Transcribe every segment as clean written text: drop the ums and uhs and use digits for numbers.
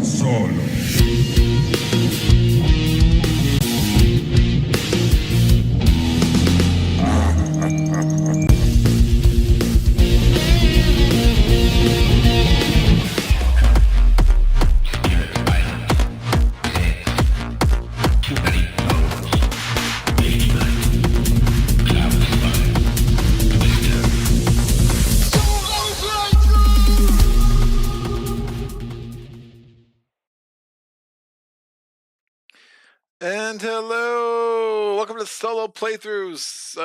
Solo. And hello, welcome to solo playthroughs.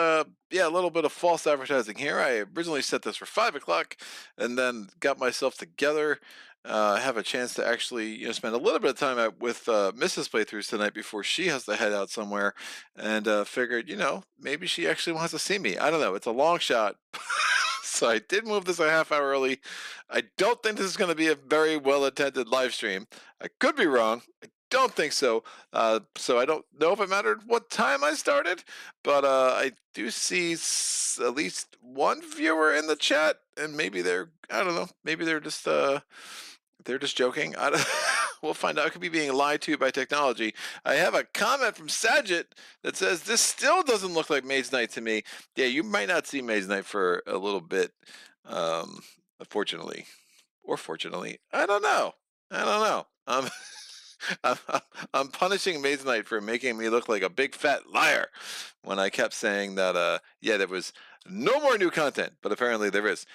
Yeah, a little bit of false advertising here. I originally set this for 5 o'clock, and then got myself together. Have a chance to actually, spend a little bit of time with Mrs. Playthroughs tonight before she has to head out somewhere, and figured, maybe she actually wants to see me. I don't know. It's a long shot. So I did move this a half hour early. I don't think this is going to be a very well attended live stream. I could be wrong. I don't think so. So I don't know if it mattered what time I started, but I do see at least one viewer in the chat, and maybe I don't know, maybe they're just joking. We'll find out. I could be being lied to by technology. I have a comment from Sajit that says this still doesn't look like Maze Night to me. Yeah, you might not see Maze Night for a little bit, unfortunately, or fortunately. I don't know. I'm punishing Maze Knight for making me look like a big fat liar when I kept saying that, yeah, there was no more new content, but apparently there is.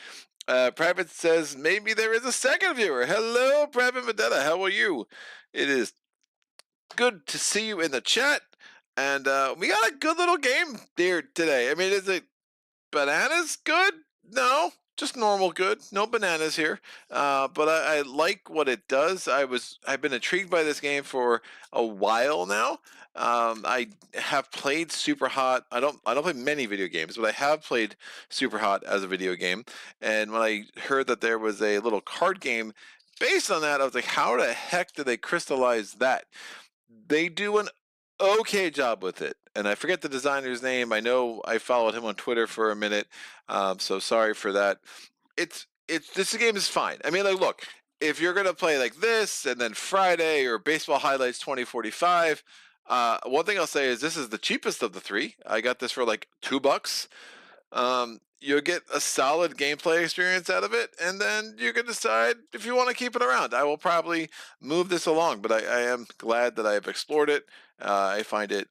Private says maybe there is a second viewer. Hello, Private Vendetta. How are you? It is good to see you in the chat. And we got a good little game here today. I mean, is it bananas good? No, just normal good. No bananas here. But I like what it does. I've been intrigued by this game for a while now. I have played SUPERHOT. I don't play many video games, but I have played SUPERHOT as a video game. And when I heard that there was a little card game based on that, I was like, how the heck did they crystallize that? They do an okay job with it, and I forget the designer's name. I know I followed him on Twitter for a minute, so sorry for that. This game is fine. I mean, like, look, if you're gonna play like this and then Friday or Baseball Highlights 2045, one thing I'll say is this is the cheapest of the three. I got this for like $2. You'll get a solid gameplay experience out of it, and then you can decide if you want to keep it around. I will probably move this along, but I am glad that I have explored it. I find it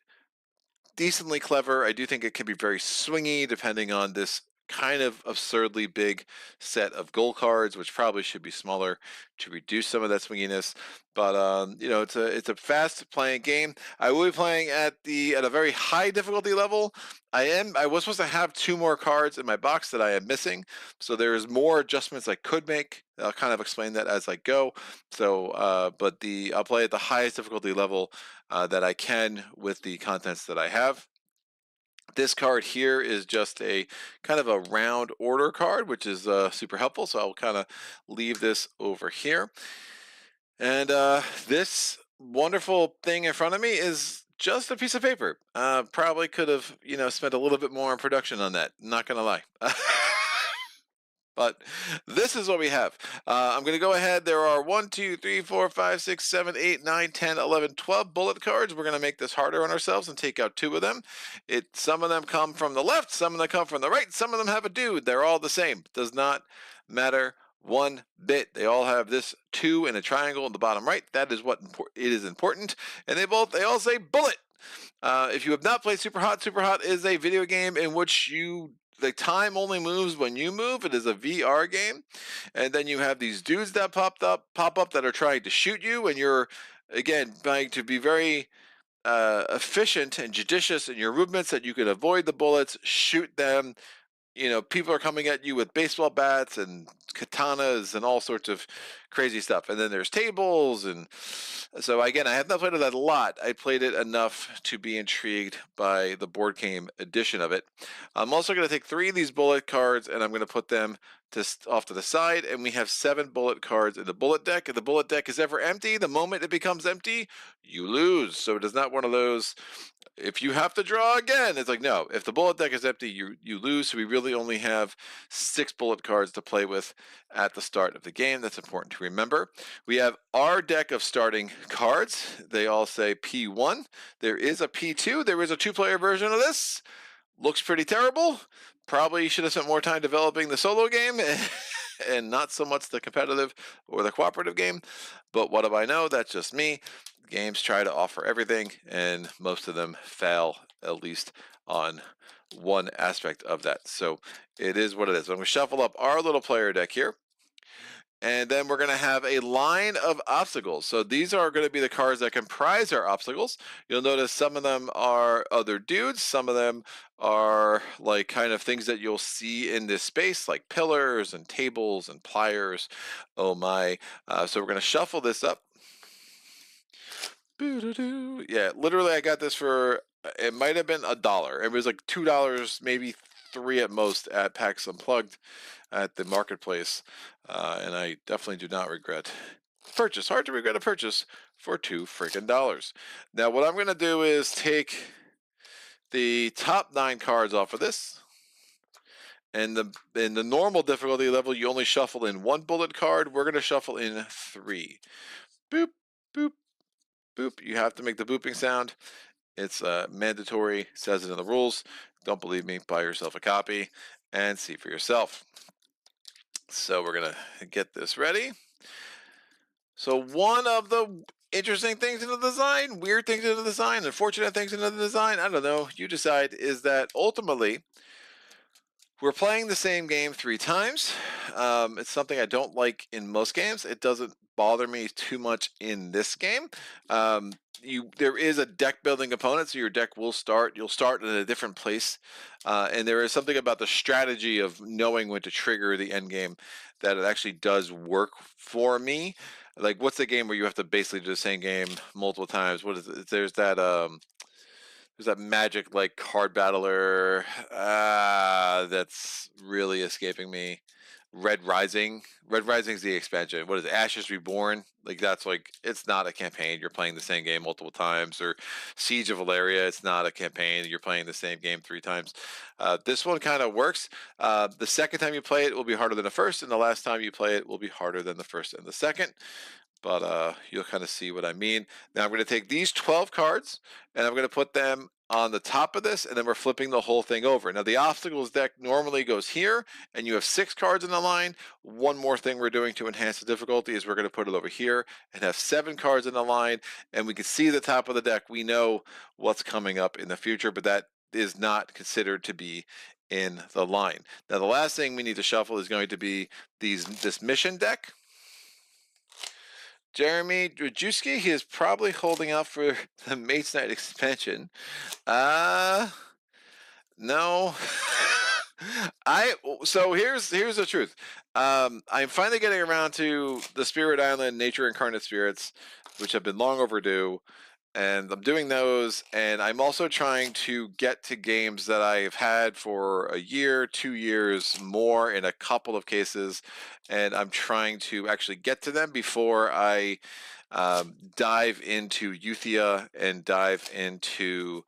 decently clever. I do think it can be very swingy depending on this kind of absurdly big set of goal cards, which probably should be smaller to reduce some of that swinginess. But it's a fast playing game. I will be playing at a very high difficulty level. I was supposed to have 2 more cards in my box that I am missing, so there's more adjustments I could make. I'll kind of explain that as I go. So, I'll play at the highest difficulty level that I can with the contents that I have. This card here is just a kind of a round order card, which is super helpful. So I'll kind of leave this over here. And this wonderful thing in front of me is just a piece of paper. Probably could have, spent a little bit more on production on that. Not gonna lie. But this is what we have. I'm going to go ahead. There are 1, 2, 3, 4, 5, 6, 7, 8, 9, 10, 11, 12 bullet cards. We're going to make this harder on ourselves and take out 2 of them. Some of them come from the left, some of them come from the right, some of them have a dude. They're all the same. Does not matter one bit. They all have this 2 in a triangle in the bottom right. That is what it is important. And they all say bullet. If you have not played SUPERHOT, SUPERHOT is a video game in which the time only moves when you move. It is a VR game, and then you have these dudes that pop up that are trying to shoot you, and you're again trying to be very efficient and judicious in your movements that you can avoid the bullets, shoot them. People are coming at you with baseball bats and katanas and all sorts of crazy stuff. And then there's tables. And so, again, I have not played it a lot. I played it enough to be intrigued by the board game edition of it. I'm also going to take 3 of these bullet cards and I'm going to put them off to the side, and we have 7 bullet cards in the bullet deck. If the bullet deck is ever empty, the moment it becomes empty, you lose. So it is not one of those, if you have to draw again, it's like, no, if the bullet deck is empty, you lose. So we really only have 6 bullet cards to play with at the start of the game. That's important to remember. We have our deck of starting cards. They all say P1. There is a P2. There is a 2-player version of this. Looks pretty terrible. Probably should have spent more time developing the solo game and not so much the competitive or the cooperative game. But what do I know? That's just me. Games try to offer everything, and most of them fail, at least on one aspect of that. So it is what it is. I'm going to shuffle up our little player deck here. And then we're going to have a line of obstacles. So these are going to be the cards that comprise our obstacles. You'll notice some of them are other dudes. Some of them are like kind of things that you'll see in this space, like pillars and tables and pliers. Oh my. So we're going to shuffle this up. Yeah, literally I got this for, it might have been $1. It was like $2, maybe $3 at most at PAX Unplugged at the marketplace, and I definitely do not regret purchase. Hard to regret a purchase for $2 freaking dollars. Now what I'm going to do is take the top 9 cards off of this, and in the normal difficulty level you only shuffle in 1 bullet card. We're going to shuffle in 3. Boop, boop, boop. You have to make the booping sound. It's mandatory, says it in the rules. Don't believe me, buy yourself a copy and see for yourself. So we're going to get this ready. So one of the interesting things in the design, weird things in the design, unfortunate things in the design, I don't know, you decide, is that ultimately we're playing the same game 3 times. It's something I don't like in most games. It doesn't bother me too much in this game. There is a deck building component, so your deck will start. You'll start in a different place, and there is something about the strategy of knowing when to trigger the end game that it actually does work for me. Like, what's the game where you have to basically do the same game multiple times? What is it? There's that magic like card battler that's really escaping me. Red Rising. Red Rising is the expansion. What is it? Ashes Reborn. Like, that's like, it's not a campaign. You're playing the same game multiple times. Or Siege of Valeria. It's not a campaign. You're playing the same game 3 times. This one kind of works. The second time you play it will be harder than the first, and the last time you play it will be harder than the first and the second. But you'll kind of see what I mean. Now I'm going to take these 12 cards, and I'm going to put them on the top of this, and then we're flipping the whole thing over. Now the obstacles deck normally goes here, and you have 6 cards in the line. One more thing we're doing to enhance the difficulty is we're going to put it over here and have 7 cards in the line, and we can see the top of the deck. We know what's coming up in the future, but that is not considered to be in the line. Now the last thing we need to shuffle is going to be this mission deck. Jeremy Drajewski, he is probably holding out for the Mates Night expansion. No. So here's the truth. I'm finally getting around to the Spirit Island Nature Incarnate Spirits, which have been long overdue. And I'm doing those, and I'm also trying to get to games that I've had for a year, 2 years, more in a couple of cases, and I'm trying to actually get to them before I dive into Euthia and dive into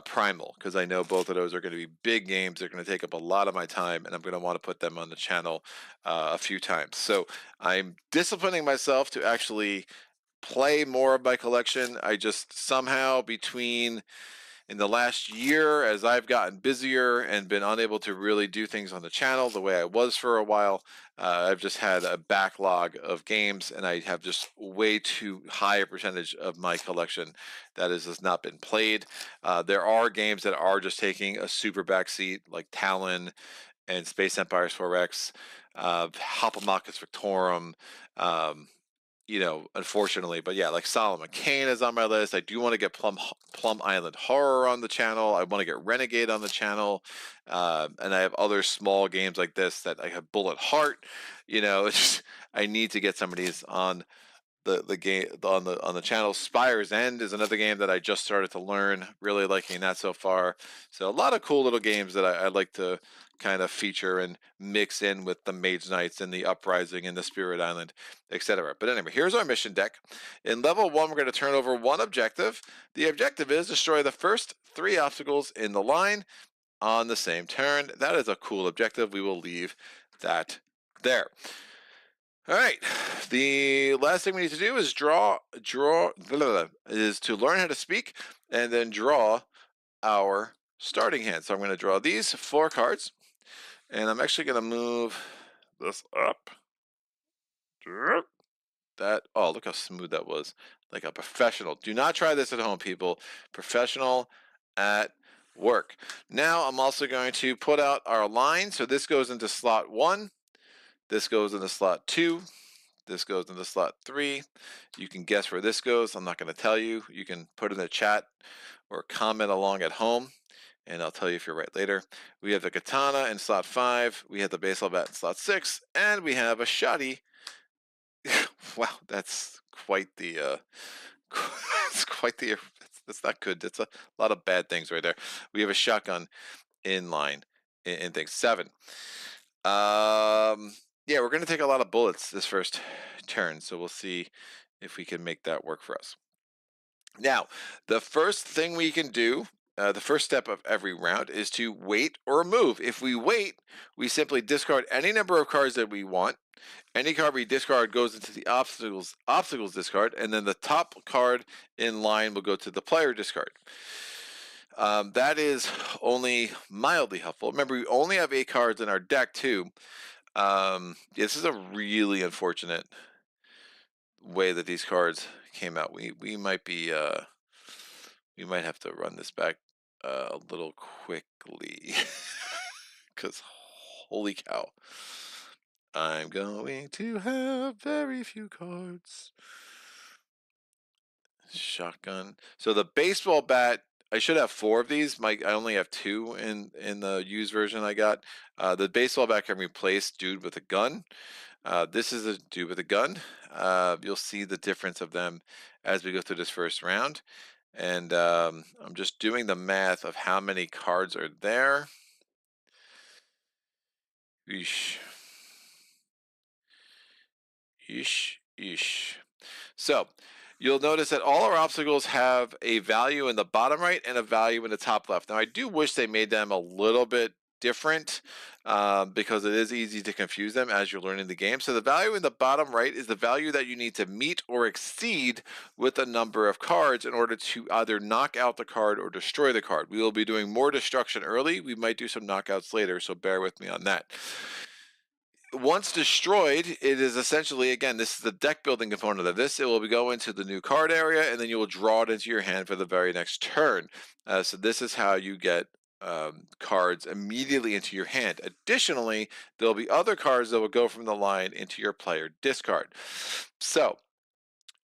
Primal, because I know both of those are going to be big games. They're going to take up a lot of my time, and I'm going to want to put them on the channel a few times. So I'm disciplining myself to actually play more of my collection. I just somehow, between in the last year, as I've gotten busier and been unable to really do things on the channel the way I was for a while, I've just had a backlog of games, and I have just way too high a percentage of my collection that has not been played. There are games that are just taking a super backseat, like Talon and Space Empires 4X, Hoplomachus Victorum, unfortunately. But yeah, like Solomon Kane is on my list. I do want to get Plum Island Horror on the channel. I want to get Renegade on the channel, and I have other small games like this that I have. Bullet Heart. I need to get some of these on the game on the channel. Spire's End is another game that I just started to learn. Really liking that so far. So a lot of cool little games that I like to kind of feature and mix in with the Mage Knights and the Uprising and the Spirit Island, etc. But anyway, here's our mission deck. In level 1, we're going to turn over one objective. The objective is destroy the first 3 obstacles in the line on the same turn. That is a cool objective. We will leave that there. All right. The last thing we need to do is is to learn how to speak and then draw our starting hand. So I'm going to draw these 4 cards, and I'm actually going to move this up. That, oh, look how smooth that was. Like a professional. Do not try this at home, people. Professional at work. Now I'm also going to put out our line. So this goes into slot 1. This goes into slot 2. This goes into slot 3. You can guess where this goes. I'm not going to tell you. You can put in the chat or comment along at home, and I'll tell you if you're right later. We have the katana in slot 5. We have the baseball bat in slot 6. And we have a shoddy. Wow, that's quite the it's quite the that's not good. That's a lot of bad things right there. We have a shotgun in line in thing 7. Yeah, we're going to take a lot of bullets this first turn, so we'll see if we can make that work for us. Now, the first thing we can do, the first step of every round, is to wait or move. If we wait, we simply discard any number of cards that we want. Any card we discard goes into the obstacles discard, and then the top card in line will go to the player discard. That is only mildly helpful. Remember, we only have 8 cards in our deck too. This is a really unfortunate way that these cards came out. We might be we might have to run this back a little quickly because holy cow, I'm going to have very few cards. Shotgun. So the baseball bat, I should have 4 of these. I only have 2 in the used version I got. The baseball bat can replace dude with a gun. This is a dude with a gun. You'll see the difference of them as we go through this first round. And I'm just doing the math of how many cards are there. Eesh. Eesh. Eesh. So you'll notice that all our obstacles have a value in the bottom right and a value in the top left. Now, I do wish they made them a little bit different because it is easy to confuse them as you're learning the game. So the value in the bottom right is the value that you need to meet or exceed with a number of cards in order to either knock out the card or destroy the card. We will be doing more destruction early. We might do some knockouts later, so bear with me on that. Once destroyed, it is essentially, again, this is the deck building component of this. It will go into the new card area, and then you will draw it into your hand for the very next turn. So this is how you get cards immediately into your hand. Additionally, there'll be other cards that will go from the line into your player discard. So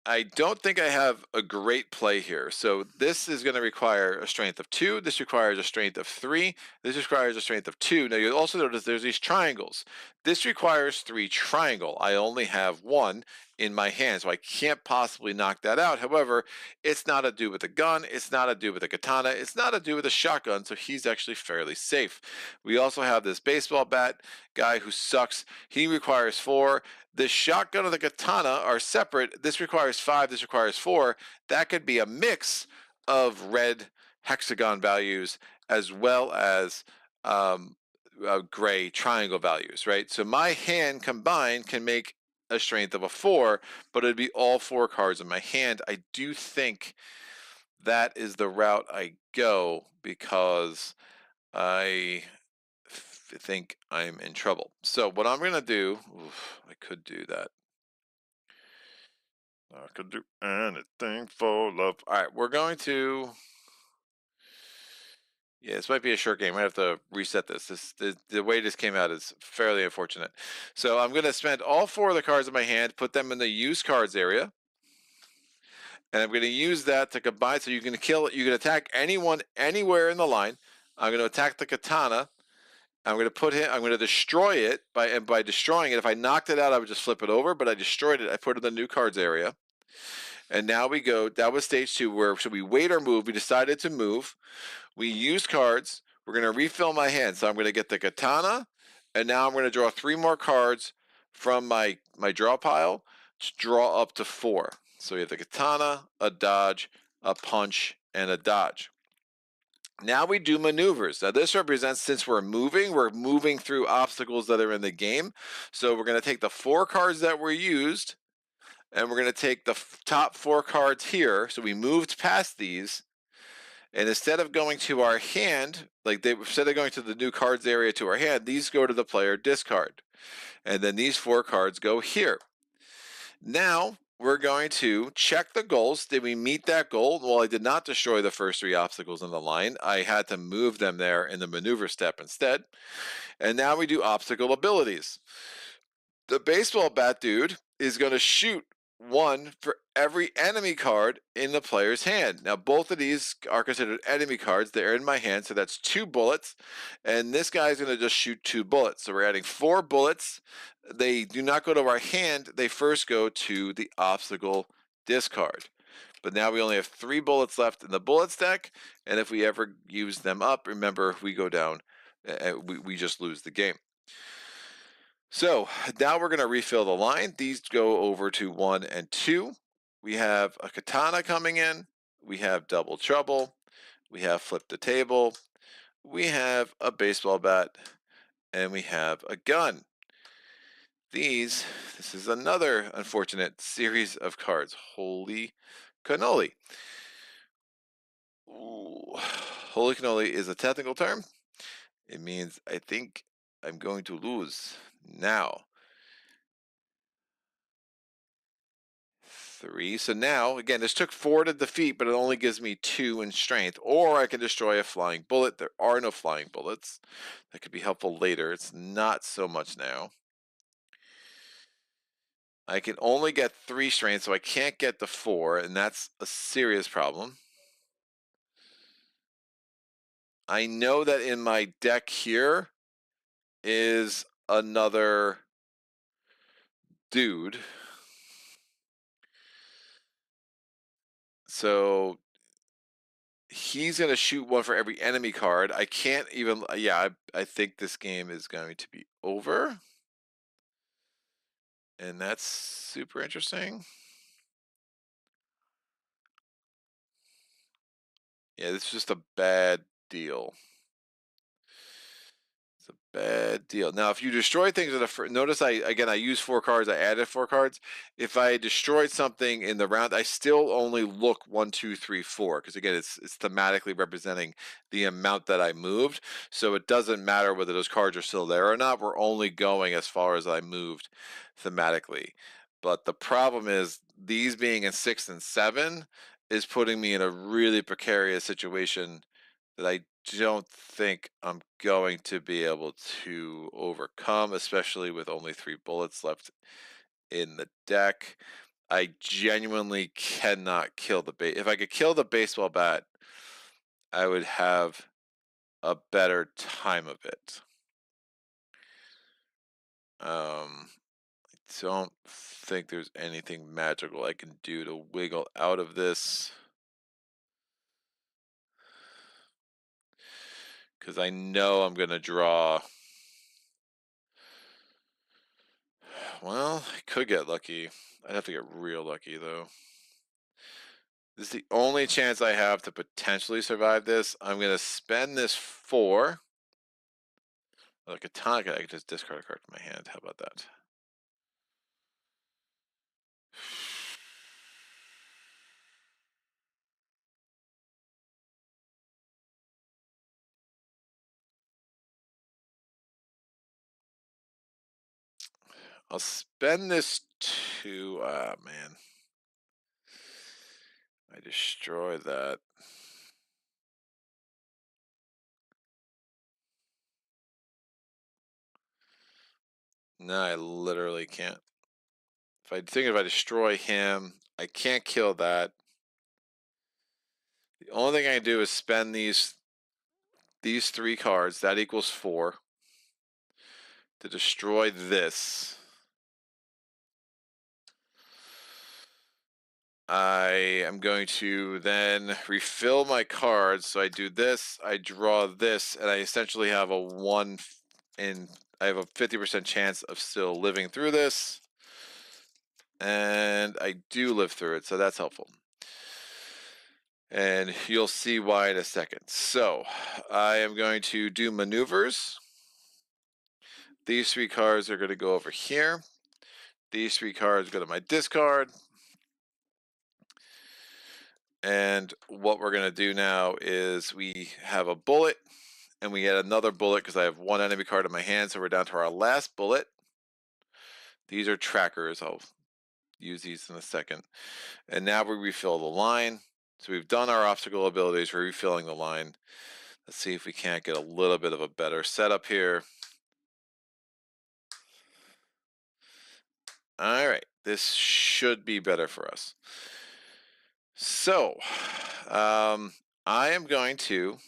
I don't think I have a great play here. So this is going to require a strength of 2. This requires a strength of 3. This requires a strength of 2. Now you'll also notice there's these triangles. This requires 3 triangle. I only have 1 in my hand, so I can't possibly knock that out. However, it's not a dude with a gun. It's not a dude with a katana. It's not a dude with a shotgun, so he's actually fairly safe. We also have this baseball bat guy who sucks. He requires 4. The shotgun and the katana are separate. This requires 5. This requires 4. That could be a mix of red hexagon values as well as gray triangle values, right? So my hand combined can make a strength of a 4, but it'd be all 4 cards in my hand. I do think that is the route I go because I think I'm in trouble. So what I'm going to do, I could do that. I could do anything for love. All right, we're going to, yeah, this might be a short game. I have to reset this. The way this came out is fairly unfortunate. So I'm going to spend all 4 of the cards in my hand, put them in the used cards area. And I'm going to use that to combine. So you can attack anyone anywhere in the line. I'm going to attack the katana. I'm going to destroy it by destroying it. If I knocked it out, I would just flip it over, but I destroyed it. I put it in the new cards area. And now we go, that was stage 2 where, so we wait or move. We decided to move. We used cards. we're going to refill my hand. So I'm going to get the katana, and now I'm going to draw 3 more cards from my draw pile to draw up to 4. So we have the katana, a dodge, a punch, and a dodge. Now we do maneuvers. Now this represents, since we're moving through obstacles that are in the game. So we're going to take the 4 cards that were used, and we're going to take the top 4 cards here. So we moved past these, and instead of going to our hand, instead of going to the new cards area to our hand, these go to the player discard. And then these 4 cards go here. Now we're going to check the goals. Did we meet that goal? Well, I did not destroy the first 3 obstacles in the line. I had to move them there in the maneuver step instead. And now we do obstacle abilities. The baseball bat dude is going to shoot 1 for every enemy card in the player's hand. Now, both of these are considered enemy cards. They're in my hand, so that's 2 bullets. And this guy's going to just shoot 2 bullets. So we're adding 4 bullets. They do not go to our hand. They first go to the obstacle discard. But now we only have 3 bullets left in the bullets deck. And if we ever use them up, remember, we go down. We just lose the game. So now we're going to refill the line. These go over to 1 and 2. We have a katana coming in. We have double trouble. We have flip the table. We have a baseball bat. And we have a gun. This is another unfortunate series of cards. Holy cannoli. Ooh. Holy cannoli is a technical term. It means I think I'm going to lose now. 3. So now, again, this took 4 to defeat, but it only gives me 2 in strength. Or I can destroy a flying bullet. There are no flying bullets. That could be helpful later. It's not so much now. I can only get 3 strength, so I can't get the 4, and that's a serious problem. I know that in my deck here is another dude. So he's going to shoot 1 for every enemy card. I can't even, yeah, I think this game is going to be over. And that's super interesting. Yeah, this is just a bad deal. It's a bad deal. Now, if you destroy things in a notice, I used 4 cards. I added 4 cards. If I destroyed something in the round, I still only look 1, 2, 3, 4 because again, it's thematically representing the amount that I moved. So it doesn't matter whether those cards are still there or not. We're only going as far as I moved thematically. But the problem is these being in 6 and 7 is putting me in a really precarious situation that I don't think I'm going to be able to overcome, especially with only 3 bullets left in the deck. I genuinely cannot kill the if I could kill the baseball bat, I would have a better time of it. I don't think there's anything magical I can do to wiggle out of this. Because I know I'm going to draw. Well, I could get lucky. I'd have to get real lucky, though. This is the only chance I have to potentially survive this. I'm going to spend this 4. Like a ton, I can just discard a card from my hand. How about that? I'll spend this 2. Ah, man. I destroy that. No, I literally can't. If I destroy him, I can't kill that. The only thing I can do is spend these 3 cards. That equals 4 to destroy this. I am going to then refill my cards. So I do this, I draw this, and I essentially have a I have a 50% chance of still living through this. And I do live through it, so that's helpful. And you'll see why in a second. So I am going to do maneuvers. These 3 cards are going to go over here. These 3 cards go to my discard. And what we're going to do now is we have a bullet, and we get another bullet because I have 1 enemy card in my hand, so we're down to our last bullet. These are trackers. I'll use these in a second. And now we refill the line. So we've done our obstacle abilities, we're refilling the line. Let's see if we can't get a little bit of a better setup here. All right, this should be better for us. So, I am going to,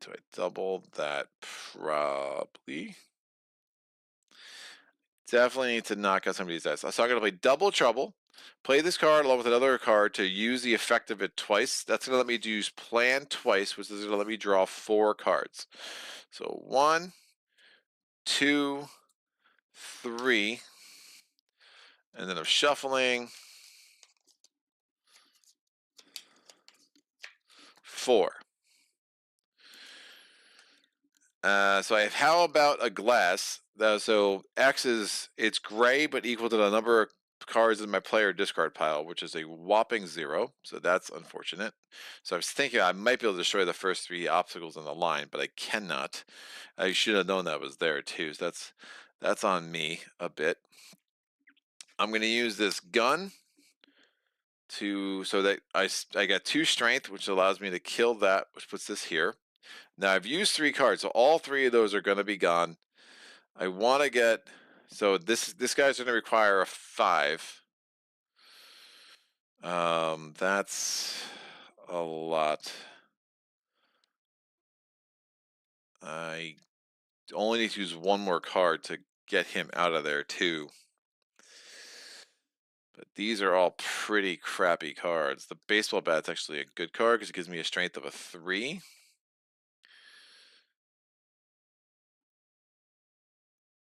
do I double that? Probably. Definitely need to knock out some of these dice. So I'm going to play Double Trouble. Play this card along with another card to use the effect of it twice. That's going to let me use Plan twice, which is going to let me draw 4 cards. So 1, 2, 3, and then I'm shuffling 4. So I have How About a Glass. So X is, it's gray but equal to the number of cards in my player discard pile, which is a whopping 0. So that's unfortunate. So I was thinking I might be able to destroy the first 3 obstacles on the line, but I cannot. I should have known that was there too. So that's on me a bit. I'm going to use this gun so that I got 2 strength, which allows me to kill that, which puts this here. Now I've used 3 cards, so all 3 of those are going to be gone. I want to get, so this guy's going to require a 5. That's a lot. I only need to use 1 more card to get him out of there too. But these are all pretty crappy cards. The baseball bat's actually a good card because it gives me a strength of a 3.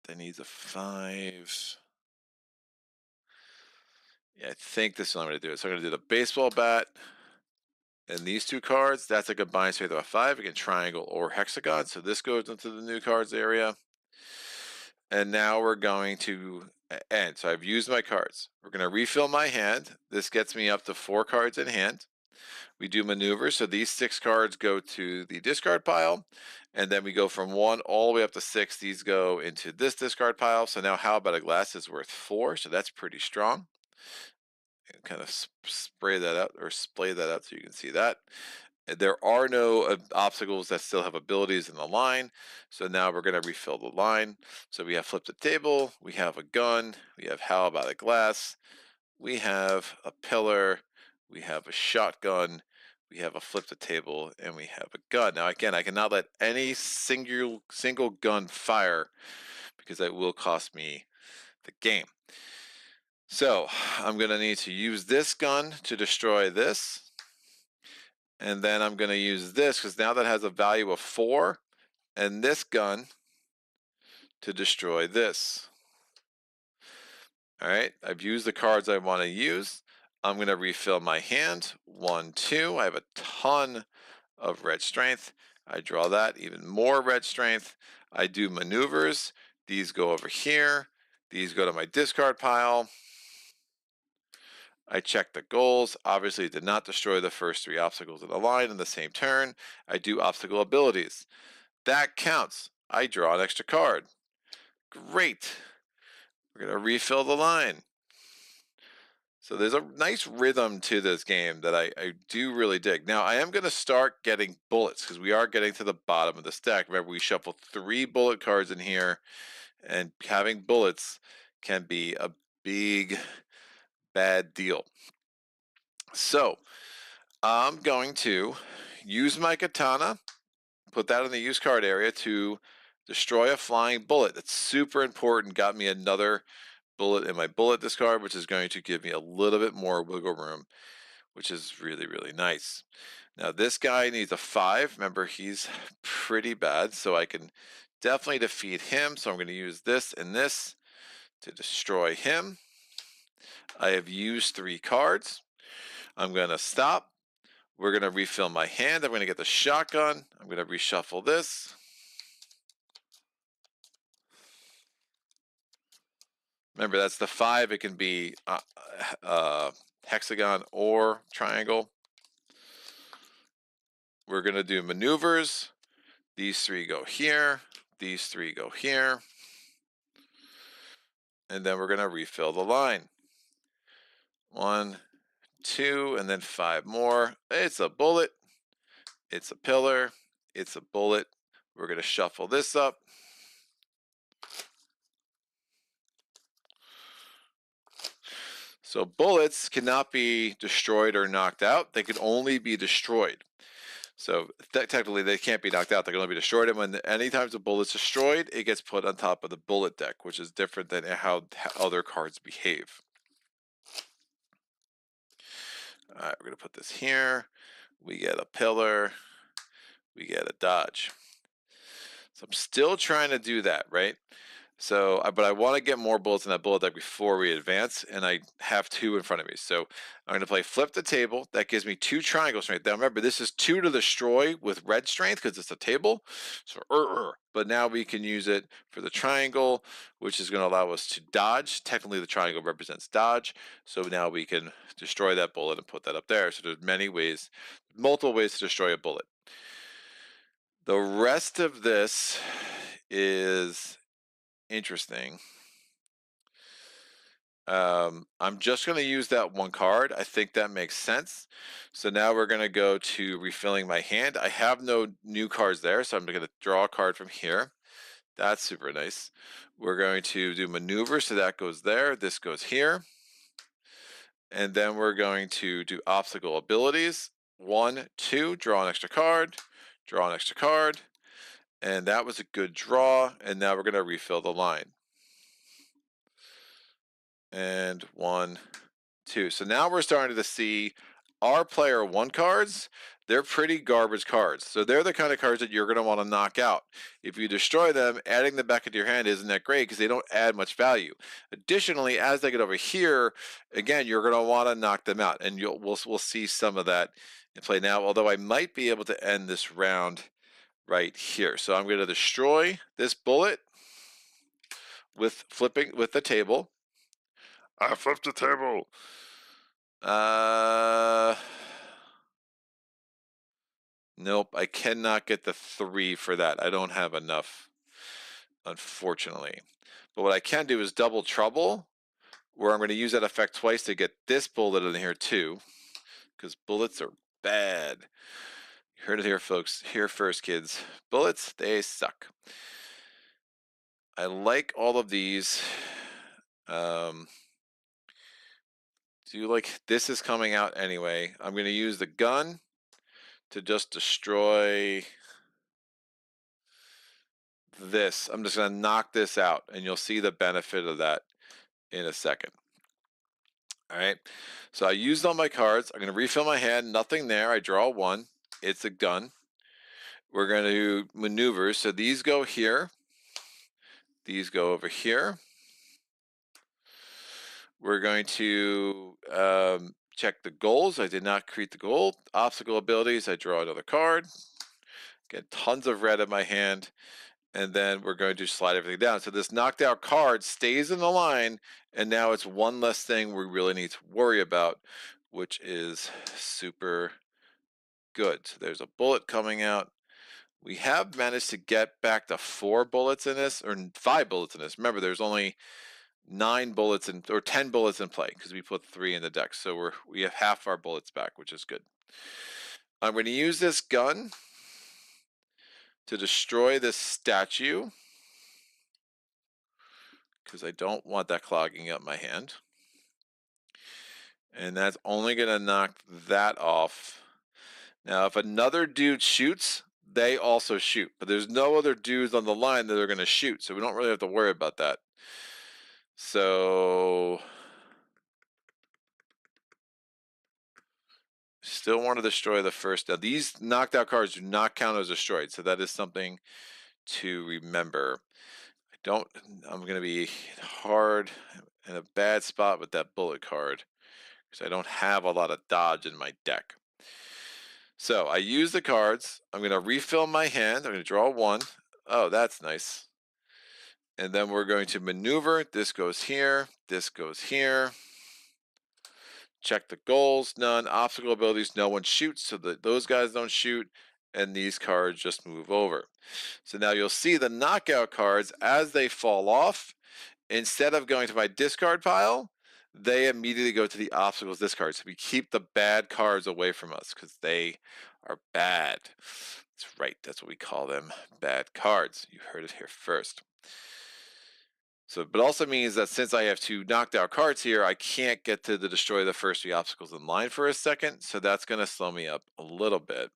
That needs a 5. Yeah, I think this is what I'm going to do. So I'm going to do the baseball bat and these 2 cards. That's a combined strength of a 5. Again, triangle or hexagon. So this goes into the new cards area. And now we're going to end. So I've used my cards. We're going to refill my hand. This gets me up to 4 cards in hand. We do maneuvers. So these 6 cards go to the discard pile. And then we go from 1 all the way up to 6. These go into this discard pile. So now How About a Glass is worth 4. So that's pretty strong. And kind of spray that out or splay that out so you can see that. There are no obstacles that still have abilities in the line. So now we're going to refill the line. So we have Flip the Table. We have a gun. We have How About a Glass. We have a pillar. We have a shotgun. We have a Flip the Table. And we have a gun. Now, again, I cannot let any single gun fire because that will cost me the game. So I'm going to need to use this gun to destroy this. And then I'm going to use this because now that has a value of 4, and this gun to destroy this. All right, I've used the cards I want to use. I'm going to refill my hand. 1, 2. I have a ton of red strength. I draw that, even more red strength. I do maneuvers. These go over here. These go to my discard pile. I check the goals. Obviously, did not destroy the first 3 obstacles in the line in the same turn. I do obstacle abilities. That counts. I draw an extra card. Great. We're going to refill the line. So there's a nice rhythm to this game that I do really dig. Now, I am going to start getting bullets because we are getting to the bottom of the stack. Remember, we shuffled 3 bullet cards in here, and having bullets can be a big, bad deal. So I'm going to use my katana, put that in the use card area to destroy a flying bullet. That's super important. Got me another bullet in my bullet discard, which is going to give me a little bit more wiggle room, which is really, really nice. Now this guy needs a 5. Remember, he's pretty bad, so I can definitely defeat him. So I'm going to use this and this to destroy him. I have used 3 cards. I'm going to stop. We're going to refill my hand. I'm going to get the shotgun. I'm going to reshuffle this. Remember, that's the 5. It can be hexagon or triangle. We're going to do maneuvers. These 3 go here. These 3 go here. And then we're going to refill the line. 1, 2, and then 5 more. It's a bullet. It's a pillar. It's a bullet. We're going to shuffle this up. So bullets cannot be destroyed or knocked out. They can only be destroyed. So technically they can't be knocked out. They can only be destroyed. And when anytime the bullet's destroyed, it gets put on top of the bullet deck, which is different than how other cards behave. All right, we're going to put this here. We get a pillar. We get a dodge. So I'm still trying to do that, right? So, but I want to get more bullets in that bullet deck before we advance, and I have 2 in front of me. So I'm going to play flip the table. That gives me 2 triangle strength. Now remember, this is 2 to destroy with red strength because it's a table. So, but now we can use it for the triangle, which is going to allow us to dodge. Technically, the triangle represents dodge. So now we can destroy that bullet and put that up there. So there's many ways, multiple ways to destroy a bullet. The rest of this is interesting. I'm just going to use that 1 card. I think that makes sense. So now we're going to go to refilling my hand. I have no new cards there, so I'm going to draw a card from here. That's super nice. We're going to do maneuver, so that goes there. This goes here. And then we're going to do obstacle abilities. 1, 2, draw an extra card, draw an extra card. And that was a good draw. And now we're going to refill the line. And 1, 2. So now we're starting to see our player 1 cards. They're pretty garbage cards. So they're the kind of cards that you're going to want to knock out. If you destroy them, adding them back into your hand isn't that great because they don't add much value. Additionally, as they get over here, again, you're going to want to knock them out. And we'll see some of that in play now, although I might be able to end this round right here. So I'm going to destroy this bullet with flipping with the table. I flipped the table. Nope, I cannot get the 3 for that. I don't have enough, unfortunately. But what I can do is double trouble, where I'm going to use that effect twice to get this bullet in here too, because bullets are bad. You heard it here, folks. Here first, kids. Bullets, they suck. I like all of these. This is coming out anyway. I'm going to use the gun to just destroy this. I'm just going to knock this out, and you'll see the benefit of that in a second. All right, so I used all my cards. I'm going to refill my hand. Nothing there. I draw 1. It's a gun. We're going to do maneuvers. So these go here. These go over here. We're going to check the goals. I did not create the goal. Obstacle abilities. I draw another card. Get tons of red in my hand. And then we're going to slide everything down. So this knocked out card stays in the line, and now it's 1 less thing we really need to worry about, which is super good. So there's a bullet coming out. We have managed to get back to 4 bullets in this, or 5 bullets in this. Remember, there's only 9 bullets or 10 bullets in play because we put 3 in the deck. So we have half our bullets back, which is good. I'm going to use this gun to destroy this statue, because I don't want that clogging up my hand. And that's only going to knock that off. Now, if another dude shoots, they also shoot. But there's no other dudes on the line that are going to shoot, so we don't really have to worry about that. So still want to destroy the first. Now these knocked out cards do not count as destroyed, so that is something to remember. I'm going to be hard in a bad spot with that bullet card because I don't have a lot of dodge in my deck. So I use the cards. I'm going to refill my hand. I'm going to draw one. Oh, that's nice. And then we're going to maneuver. This goes here. This goes here. Check the goals. None. Obstacle abilities. No one shoots, so that those guys don't shoot. And these cards just move over. So now you'll see the knockout cards as they fall off. Instead of going to my discard pile, they immediately go to the obstacles discard. So we keep the bad cards away from us because they are bad. That's right. That's what we call them. Bad cards. You heard it here first. So, but also means that since I have two knocked out cards here, I can't get to the destroy the first three obstacles in line for a second. So that's going to slow me up a little bit.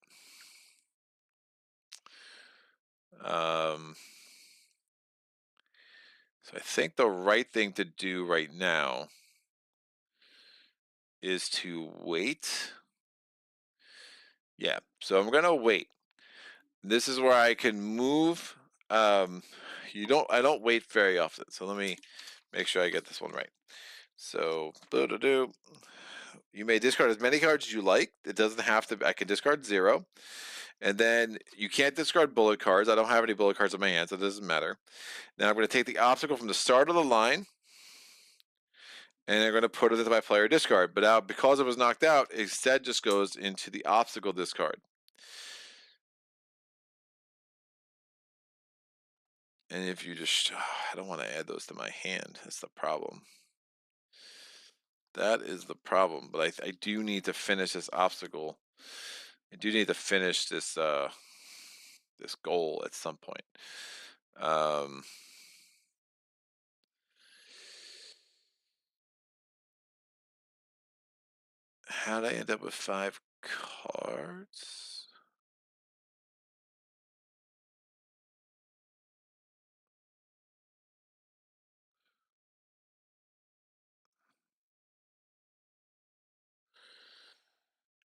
So I think the right thing to do right now is to wait. Yeah, so I'm gonna wait. This is where I can move. I don't wait very often. So let me make sure I get this one right. So you may discard as many cards as you like. It doesn't have to. I can discard 0. And then you can't discard bullet cards. I don't have any bullet cards in my hand, so it doesn't matter. Now I'm going to take the obstacle from the start of the line, and I'm going to put it into my player discard. But now, because it was knocked out, it instead just goes into the obstacle discard. And if you just, I don't want to add those to my hand. That's the problem. That is the problem. But I do need to finish this obstacle. I do need to finish this this goal at some point. How'd I end up with 5 cards?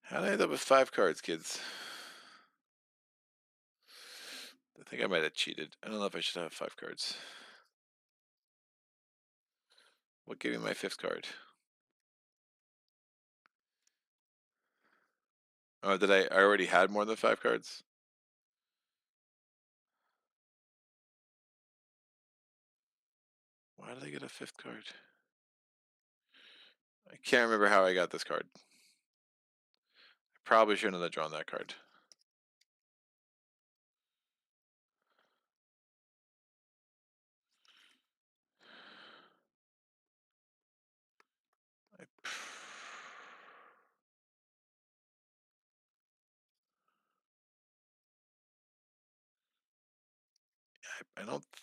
How'd I end up with 5 cards, kids? I think I might have cheated. I don't know if I should have 5 cards. What gave me my 5th card? Oh, did I already had more than 5 cards? Why did I get a 5th card? I can't remember how I got this card. I probably shouldn't have drawn that card.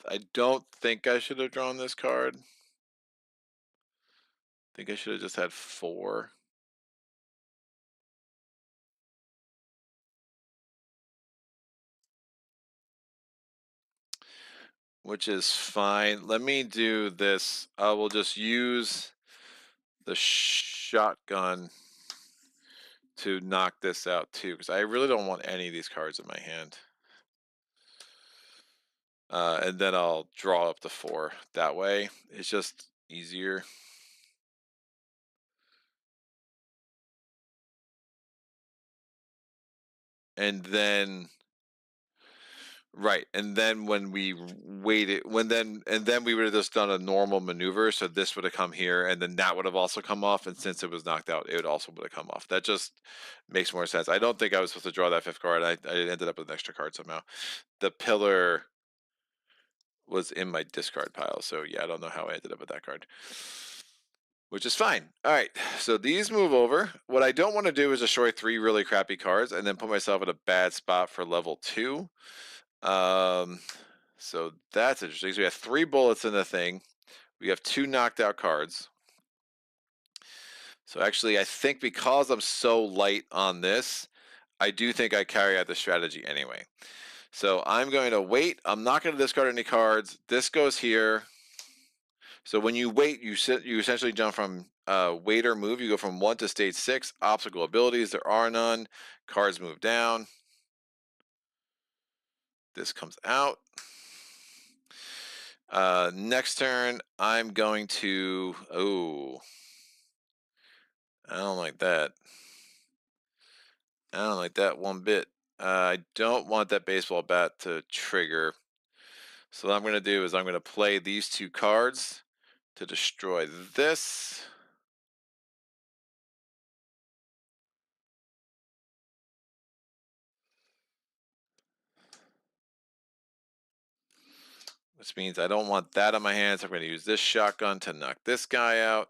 I don't think I should have drawn this card. I think I should have just had 4. Which is fine. Let me do this. I will just use the shotgun to knock this out too, because I really don't want any of these cards in my hand. And then I'll draw up to 4. That way, it's just easier. And then, right, and then when we waited, and then we would have just done a normal maneuver, so this would have come here, and then that would have also come off, and since it was knocked out, it would also would have come off. That just makes more sense. I don't think I was supposed to draw that 5th card. I ended up with an extra card somehow. The pillar was in my discard pile, so yeah, I don't know how I ended up with that card. Which is fine. All right, so these move over. What I don't want to do is destroy 3 really crappy cards and then put myself in a bad spot for level 2. So that's interesting. So we have 3 bullets in the thing. We have 2 knocked out cards. So actually, I think because I'm so light on this, I do think I carry out the strategy anyway. So I'm going to wait. I'm not going to discard any cards. This goes here. So when you wait, you essentially jump from wait or move. You go from 1 to stage 6. Obstacle abilities, there are none. Cards move down. This comes out. Next turn, I'm going to. Oh, I don't like that. I don't like that one bit. I don't want that baseball bat to trigger. So what I'm going to do is I'm going to play these 2 cards to destroy this. Which means I don't want that on my hands. I'm going to use this shotgun to knock this guy out.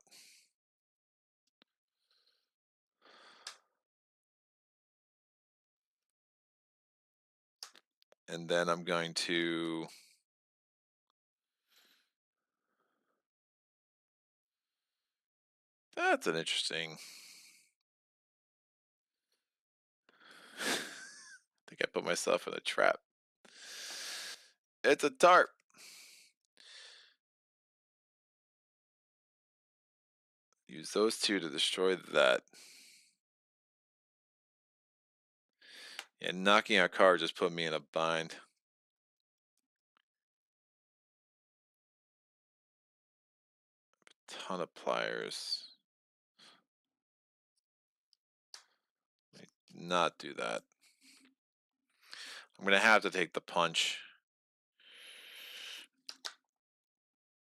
And then I'm going to. That's an interesting. I think I put myself in a trap. It's a tarp. Use those 2 to destroy that. And knocking out card just put me in a bind. Ton of pliers. Not do that. I'm going to have to take the punch.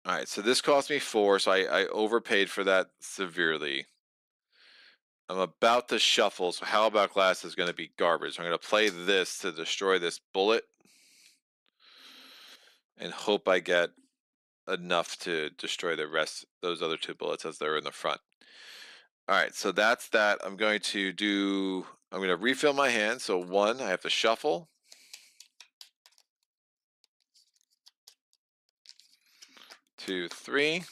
All right, so this cost me 4, so I overpaid for that severely. I'm about to shuffle, so how about glass is going to be garbage. I'm going to play this to destroy this bullet and hope I get enough to destroy the rest, those other 2 bullets as they're in the front. All right, so that's that. I'm going to refill my hand. So 1, I have to shuffle. 2, 3.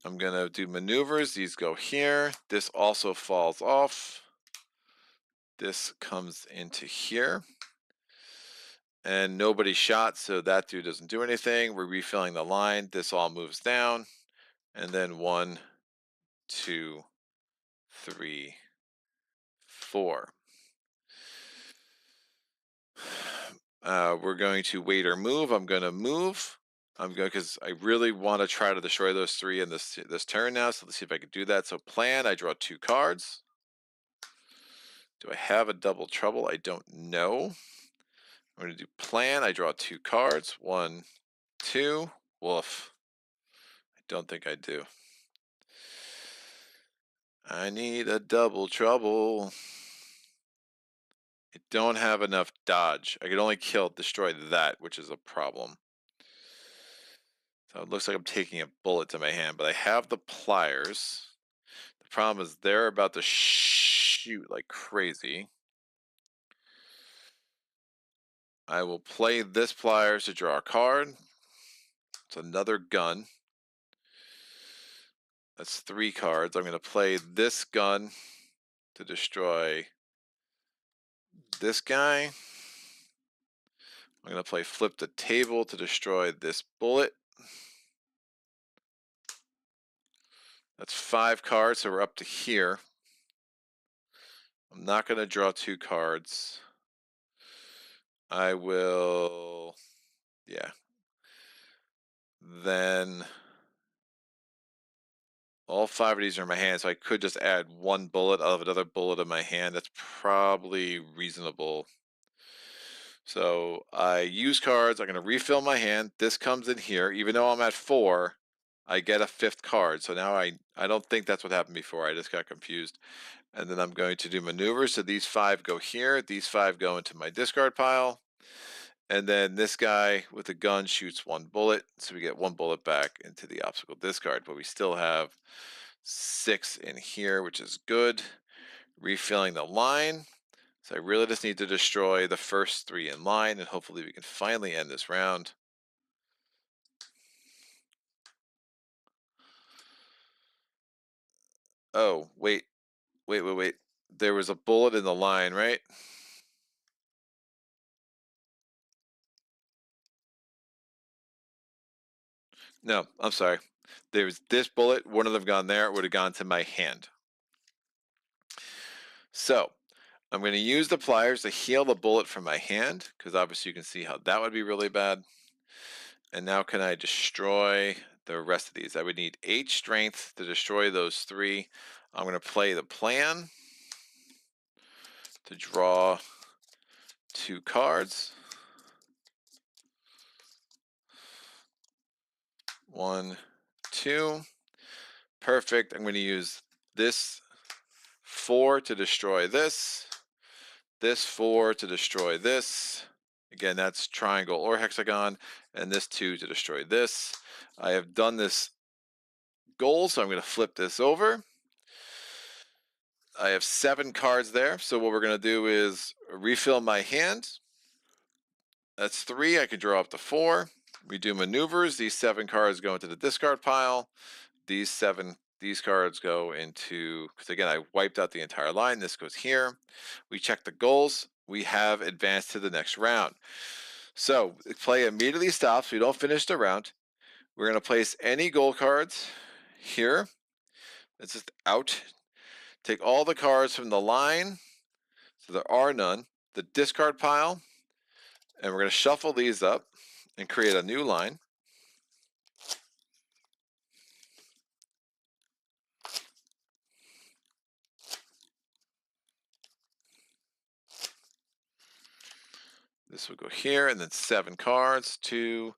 I'm going to do maneuvers. These go here. This also falls off. This comes into here. And nobody shot, so that dude doesn't do anything. We're refilling the line. This all moves down. And then 1, 2, 3, 4. We're going to wait or move. I'm going to move. I'm going because I really want to try to destroy those 3 in this turn now. So let's see if I can do that. So plan. I draw 2 cards. Do I have a double trouble? I don't know. I'm going to do plan. I draw 2 cards. 1, 2. Woof. I don't think I do. I need a double trouble. I don't have enough dodge. I could only destroy that, which is a problem. So it looks like I'm taking a bullet to my hand, but I have the pliers. The problem is they're about to shoot like crazy. I will play this pliers to draw a card. It's another gun. That's 3 cards. I'm going to play this gun to destroy this guy. I'm going to play flip the table to destroy this bullet. That's 5 cards, so we're up to here. I'm not going to draw 2 cards. I will, yeah. Then all 5 of these are in my hand, so I could just add 1 bullet out of another bullet in my hand. That's probably reasonable. So I use cards. I'm going to refill my hand. This comes in here. Even though I'm at 4, I get a 5th card. So now I don't think that's what happened before. I just got confused. And then I'm going to do maneuvers. So these 5 go here. These 5 go into my discard pile. And then this guy with a gun shoots 1 bullet. So we get 1 bullet back into the obstacle discard. But we still have 6 in here, which is good. Refilling the line. So I really just need to destroy the first 3 in line, and hopefully we can finally end this round. Oh, wait. There was a bullet in the line, right? No, I'm sorry. There's this bullet. One of them gone there. It would have gone to my hand. So I'm going to use the pliers to heal the bullet from my hand, because obviously you can see how that would be really bad. And now can I destroy the rest of these? I would need 8 strength to destroy those 3. I'm going to play the plan to draw 2 cards. 1, 2. Perfect. I'm going to use this 4 to destroy this. This 4 to destroy this. Again, that's triangle or hexagon. And this 2 to destroy this. I have done this goal, so I'm going to flip this over. I have 7 cards there. So what we're going to do is refill my hand. That's 3. I can draw up to 4. We do maneuvers. These 7 cards go into the discard pile. These cards go into, because again, I wiped out the entire line. This goes here. We check the goals. We have advanced to the next round. So play immediately stops. We don't finish the round. We're going to place any goal cards here. It's just out. Take all the cards from the line, so there are none, the discard pile, and we're going to shuffle these up and create a new line. This will go here, and then 7 cards, 2,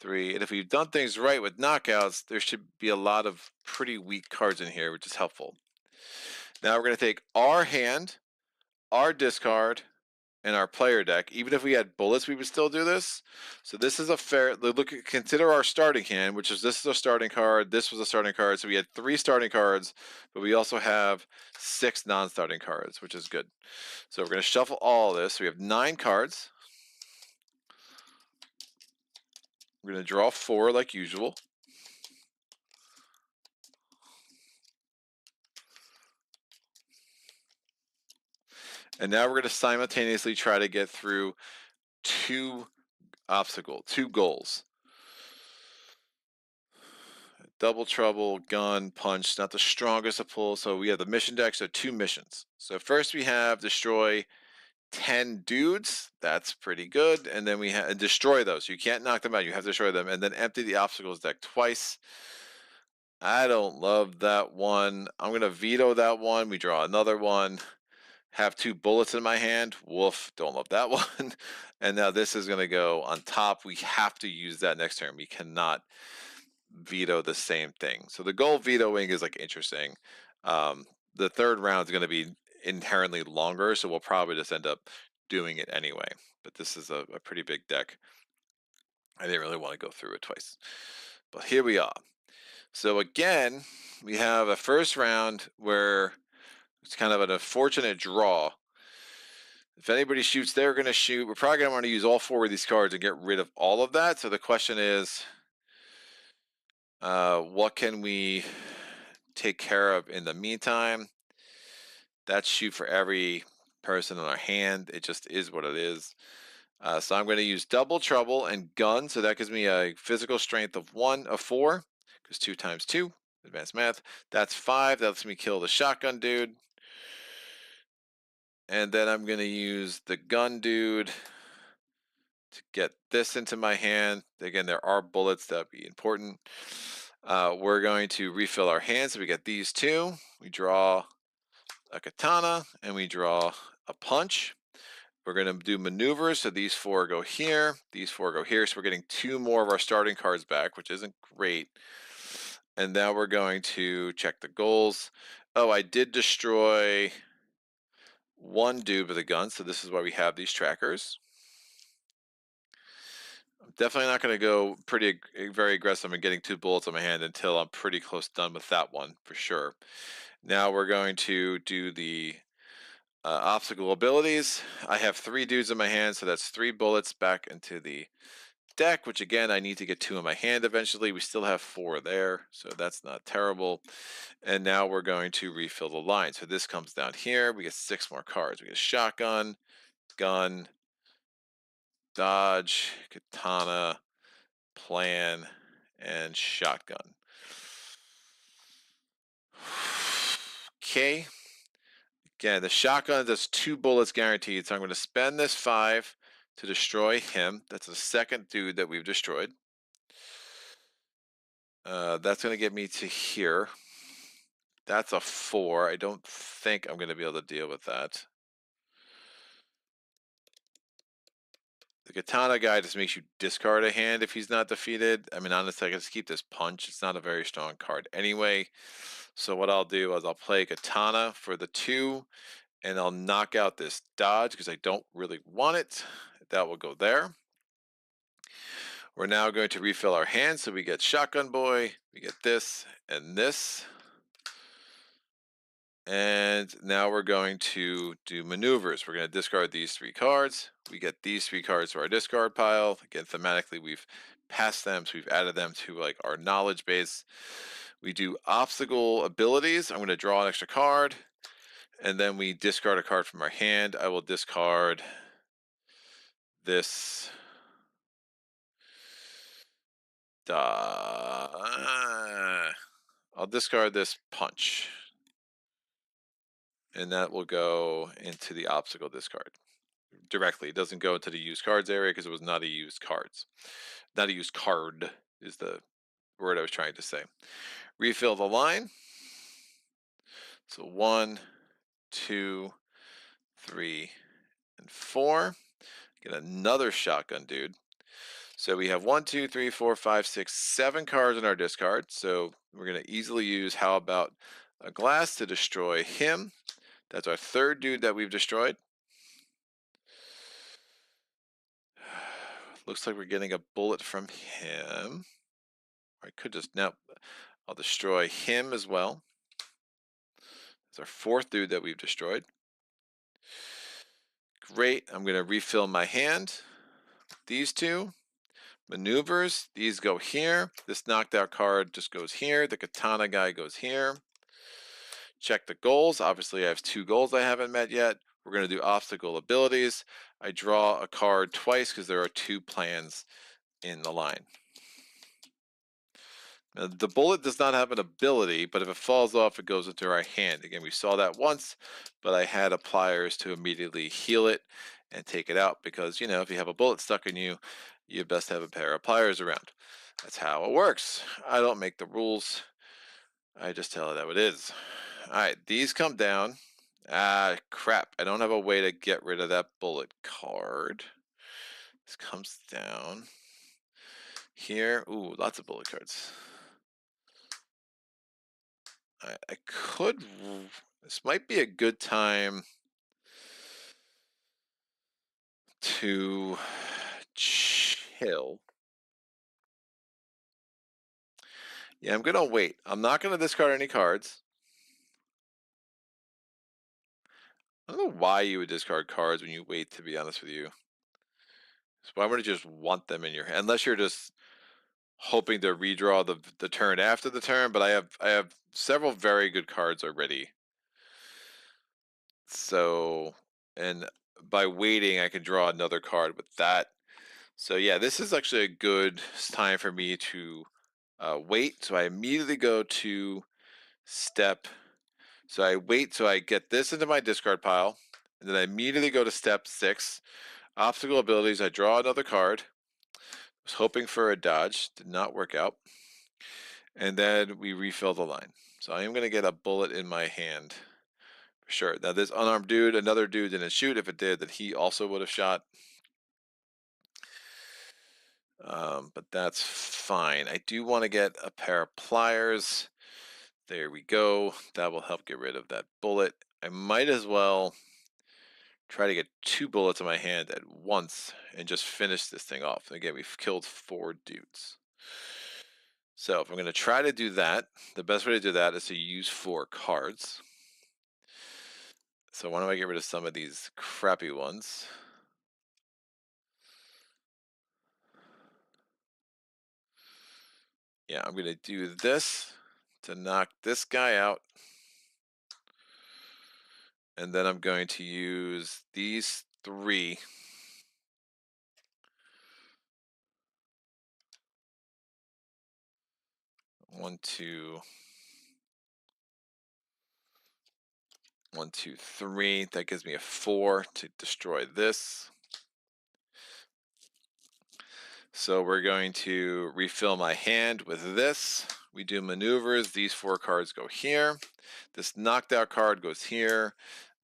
3. And if we've done things right with knockouts, there should be a lot of pretty weak cards in here, which is helpful. Now we're going to take our hand, our discard, and our player deck. Even if we had bullets, we would still do this. So this is a fair look. Consider our starting hand, which is this is a starting card. This was a starting card. So we had 3 starting cards, but we also have 6 non-starting cards, which is good. So we're going to shuffle all of this. So we have 9 cards. We're going to draw 4 like usual. And now we're going to simultaneously try to get through 2 goals. Double trouble, gun, punch, not the strongest of pulls. So we have the mission deck, so 2 missions. So first we have destroy 10 dudes. That's pretty good. And then we have destroy those. You can't knock them out. You have to destroy them. And then empty the obstacles deck twice. I don't love that one. I'm going to veto that one. We draw another one. Have 2 bullets in my hand. Woof. Don't love that one. And now this is going to go on top. We have to use that next turn. We cannot veto the same thing. So the goal vetoing is like interesting. The third round is going to be inherently longer, so we'll probably just end up doing it anyway. But this is a pretty big deck. I didn't really want to go through it twice. But here we are. So again, we have a first round where it's kind of an unfortunate draw. If anybody shoots, they're going to shoot. We're probably going to want to use all 4 of these cards and get rid of all of that. So the question is, what can we take care of in the meantime? That's shoot for every person in our hand. It just is what it is. So I'm going to use double trouble and gun. So that gives me a physical strength of 4, because 2 times 2, advanced math. That's 5. That lets me kill the shotgun dude. And then I'm going to use the gun dude to get this into my hand. Again, there are bullets that would be important. We're going to refill our hands. So we get these 2. We draw a katana and we draw a punch. We're going to do maneuvers. So these 4 go here. These 4 go here. So we're getting 2 more of our starting cards back, which isn't great. And now we're going to check the goals. Oh, I did destroy 1 dude with a gun. So this is why we have these trackers. I'm definitely not going to go very aggressive in getting 2 bullets on my hand until I'm pretty close done with that one for sure. Now we're going to do the obstacle abilities. I have 3 dudes in my hand, so that's 3 bullets back into the deck, which again, I need to get 2 in my hand eventually. We still have 4 there, so that's not terrible. And now we're going to refill the line. So this comes down here. We get 6 more cards. We get shotgun, gun, dodge, katana, plan, and shotgun. Okay. Again, the shotgun does 2 bullets guaranteed, so I'm going to spend this 5 to destroy him. That's the second dude that we've destroyed. That's going to get me to here. That's a 4. I don't think I'm going to be able to deal with that. The katana guy just makes you discard a hand if he's not defeated. I mean, honestly, I can just keep this punch. It's not a very strong card anyway. So what I'll do is I'll play katana for the 2, and I'll knock out this dodge because I don't really want it. That will go there. We're now going to refill our hand, so we get Shotgun Boy, we get this and this. And now we're going to do maneuvers. We're going to discard these 3 cards. We get these 3 cards to our discard pile. Again, thematically, we've passed them, so we've added them to like our knowledge base. We do obstacle abilities. I'm going to draw an extra card, and then we discard a card from our hand. I will discard this. I'll discard this punch, and that will go into the obstacle discard directly. It doesn't go into the used cards area because it was not a used cards. Not a used card is the word I was trying to say. Refill the line. So 1, 2, 3, and 4. Get another shotgun dude. So we have 1, 2, 3, 4, 5, 6, 7 cards in our discard. So we're going to easily use How About a Glass to destroy him. That's our 3rd dude that we've destroyed. Looks like we're getting a bullet from him. I could just, now I'll destroy him as well. That's our 4th dude that we've destroyed. Great. I'm going to refill my hand. These 2. Maneuvers. These go here. This knocked out card just goes here. The katana guy goes here. Check the goals. Obviously, I have 2 goals I haven't met yet. We're going to do obstacle abilities. I draw a card twice because there are 2 plans in the line. Now, the bullet does not have an ability, but if it falls off, it goes into our hand. Again, we saw that once, but I had a pliers to immediately heal it and take it out because, you know, if you have a bullet stuck in you, you best have a pair of pliers around. That's how it works. I don't make the rules. I just tell it how it is. All right, these come down. Ah, crap. I don't have a way to get rid of that bullet card. This comes down here. Ooh, lots of bullet cards. I could. This might be a good time to chill. Yeah, I'm gonna wait. I'm not gonna discard any cards. I don't know why you would discard cards when you wait, to be honest with you. So why would you just want them in your hand? Unless you're just hoping to redraw the turn after the turn, but I have several very good cards already. So, and by waiting, I can draw another card with that. So yeah, this is actually a good time for me to wait. So I immediately go to step. So I wait so I get this into my discard pile, and then I immediately go to step 6. Obstacle abilities. I draw another card. Was hoping for a dodge, did not work out. And then we refill the line. So I am going to get a bullet in my hand. For sure. Now this unarmed dude, another dude didn't shoot. If it did, then he also would have shot. But that's fine. I do want to get a pair of pliers. There we go. That will help get rid of that bullet. I might as well try to get 2 bullets in my hand at once and just finish this thing off. Again, we've killed 4 dudes. So if I'm going to try to do that, the best way to do that is to use 4 cards. So why don't I get rid of some of these crappy ones? Yeah, I'm going to do this to knock this guy out. And then I'm going to use these 3. 1, 2, 1, 2, 3. That gives me a 4 to destroy this. So we're going to refill my hand with this. We do maneuvers. These 4 cards go here. This knocked out card goes here.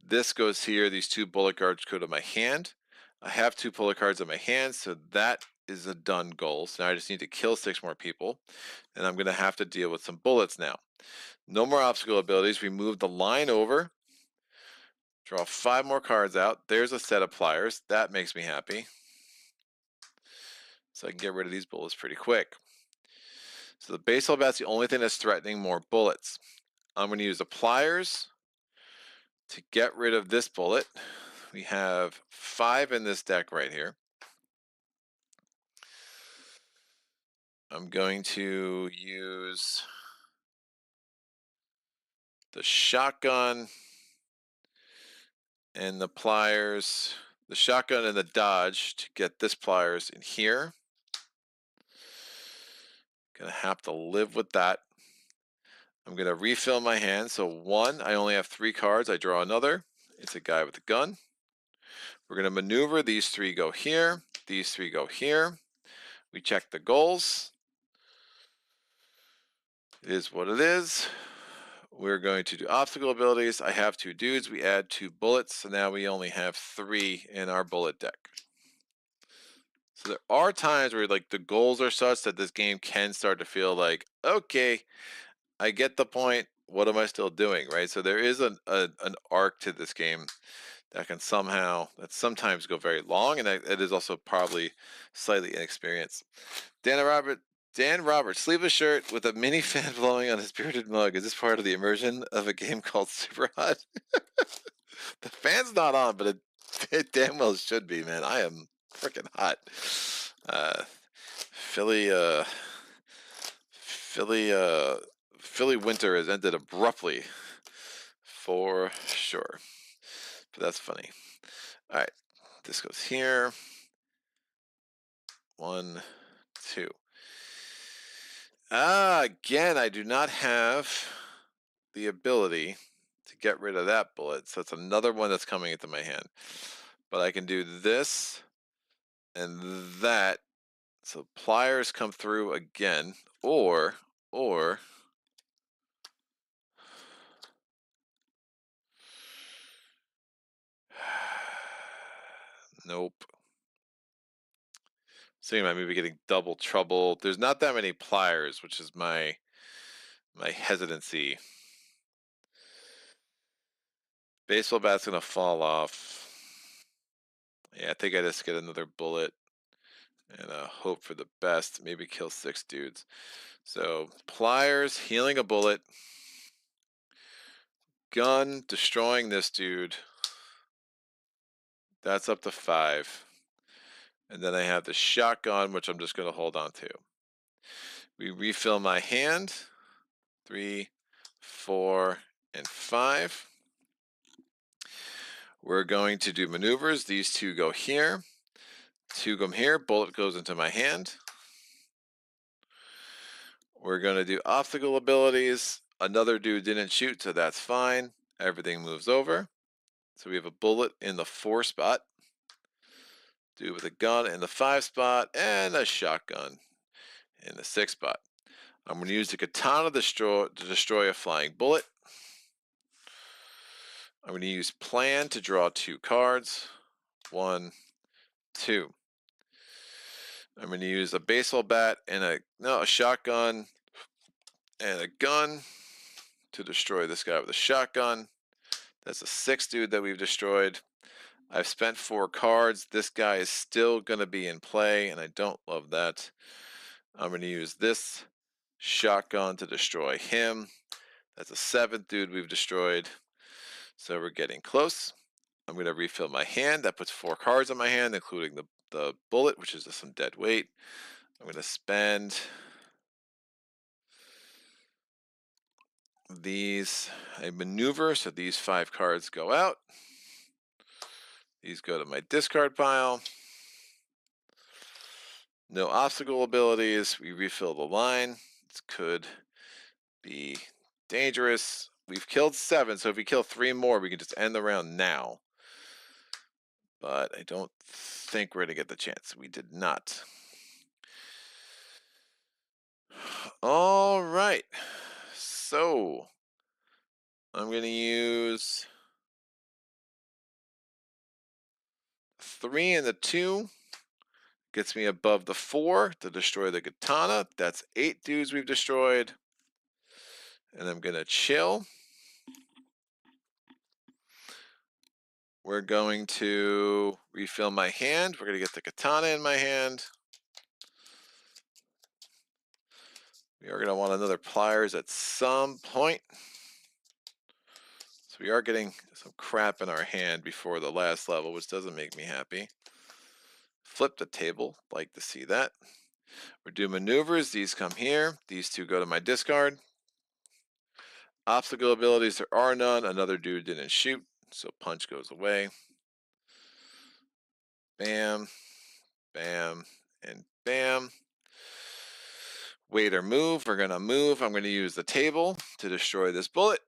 This goes here. These 2 bullet cards go to my hand. I have 2 bullet cards in my hand, so that is a done goal. So now I just need to kill 6 more people, and I'm going to have to deal with some bullets now. No more obstacle abilities. We move the line over. Draw 5 more cards out. There's a set of pliers. That makes me happy. So I can get rid of these bullets pretty quick. So the baseball bat's the only thing that's threatening more bullets. I'm going to use the pliers to get rid of this bullet. We have 5 in this deck right here. I'm going to use the shotgun and the pliers, the shotgun and the dodge to get this pliers in here. Gonna have to live with that. I'm gonna refill my hand. So 1, I only have 3 cards. I draw another. It's a guy with a gun. We're gonna maneuver. These 3 go here. These 3 go here. We check the goals. It is what it is. We're going to do obstacle abilities. I have 2 dudes. We add 2 bullets. So now we only have 3 in our bullet deck. So there are times where like the goals are such that this game can start to feel like, okay, I get the point. What am I still doing, right? So there is an arc to this game that can sometimes go very long, and it is also probably slightly inexperienced. Dan Roberts, sleeveless shirt with a mini fan blowing on his bearded mug. Is this part of the immersion of a game called SUPERHOT? The fan's not on, but it damn well should be, man. I am freaking hot. Philly winter has ended abruptly, for sure. But that's funny. All right, this goes here. 1, 2. Again, I do not have the ability to get rid of that bullet, so it's another one that's coming into my hand. But I can do this and that. So pliers come through again, or nope. So I maybe getting double trouble. There's not that many pliers, which is my hesitancy. Baseball bat's gonna fall off. Yeah, I think I just get another bullet and hope for the best. Maybe kill 6 dudes. So pliers, healing a bullet. Gun, destroying this dude. That's up to 5. And then I have the shotgun, which I'm just going to hold on to. We refill my hand. 3, 4, and 5. We're going to do maneuvers. These 2 go here. 2 go here. Bullet goes into my hand. We're going to do obstacle abilities. Another dude didn't shoot, so that's fine. Everything moves over. So we have a bullet in the 4 spot. Dude with a gun in the 5 spot, and a shotgun in the 6 spot. I'm going to use the katana to destroy a flying bullet. I'm going to use plan to draw 2 cards. 1, 2. I'm going to use a baseball bat and a shotgun and a gun to destroy this guy with a shotgun. That's a 6 dude that we've destroyed. I've spent 4 cards. This guy is still going to be in play, and I don't love that. I'm going to use this shotgun to destroy him. That's a 7th dude we've destroyed. So we're getting close. I'm going to refill my hand. That puts 4 cards on my hand, including the bullet, which is just some dead weight. I'm going to spend these. I maneuver, so these 5 cards go out. These go to my discard pile. No obstacle abilities. We refill the line. It's good. be dangerous. We've killed 7, so if we kill 3 more, we can just end the round now. But I don't think we're going to get the chance. We did not. All right. So I'm going to use 3 and the 2. Gets me above the 4 to destroy the katana. That's 8 dudes we've destroyed. And I'm going to chill. We're going to refill my hand. We're going to get the katana in my hand. We are going to want another pliers at some point. So we are getting some crap in our hand before the last level, which doesn't make me happy. Flip the table. Like to see that. We're doing maneuvers. These come here. These 2 go to my discard. Obstacle abilities, there are none. Another dude didn't shoot, so punch goes away. Bam, bam, and bam. Wait or move. We're going to move. I'm going to use the table to destroy this bullet.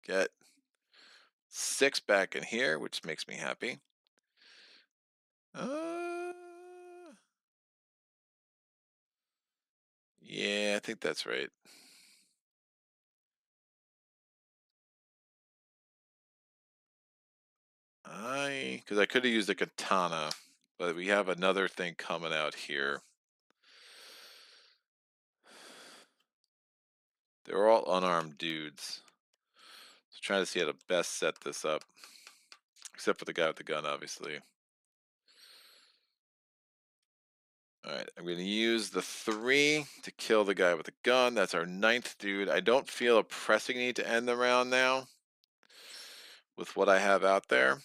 Get 6 back in here, which makes me happy. Yeah, I think that's right. Because I could have used a katana, but we have another thing coming out here. They're all unarmed dudes. So trying to see how to best set this up. Except for the guy with the gun, obviously. Alright, I'm going to use the 3 to kill the guy with the gun. That's our 9th dude. I don't feel a pressing need to end the round now with what I have out there.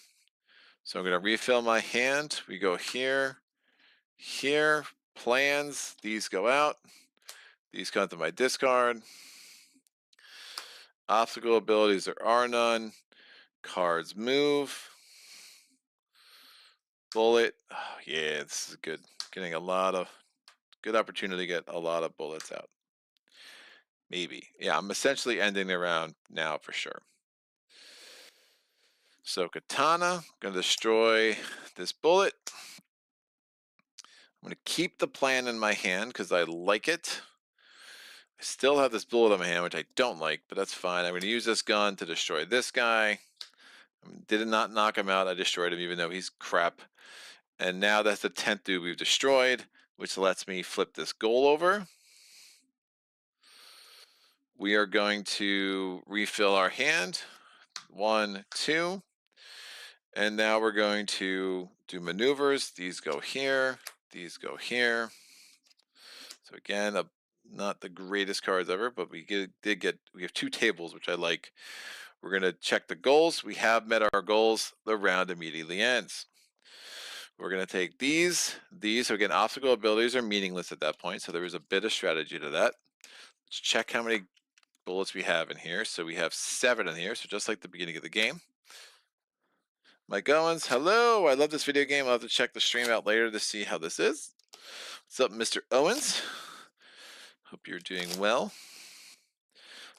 So I'm going to refill my hand. We go here, here, plans. These go out. These come to my discard. Obstacle abilities, there are none. Cards move. Bullet. Oh, yeah, this is good. Getting a lot of good opportunity to get a lot of bullets out. Maybe. Yeah, I'm essentially ending the round now for sure. So katana, going to destroy this bullet. I'm going to keep the plan in my hand because I like it. I still have this bullet in my hand, which I don't like, but that's fine. I'm going to use this gun to destroy this guy. Did not knock him out. I destroyed him even though he's crap. And now that's the 10th dude we've destroyed, which lets me flip this goal over. We are going to refill our hand. 1, 2. And now we're going to do maneuvers. These go here. These go here. So again, not the greatest cards ever, but we have 2 tables, which I like. We're going to check the goals. We have met our goals. The round immediately ends. We're going to take these. So again, obstacle abilities are meaningless at that point. So there is a bit of strategy to that. Let's check how many bullets we have in here. So we have 7 in here. So just like the beginning of the game. Mike Owens, hello. I love this video game. I'll have to check the stream out later to see how this is. What's up, Mr. Owens? Hope you're doing well.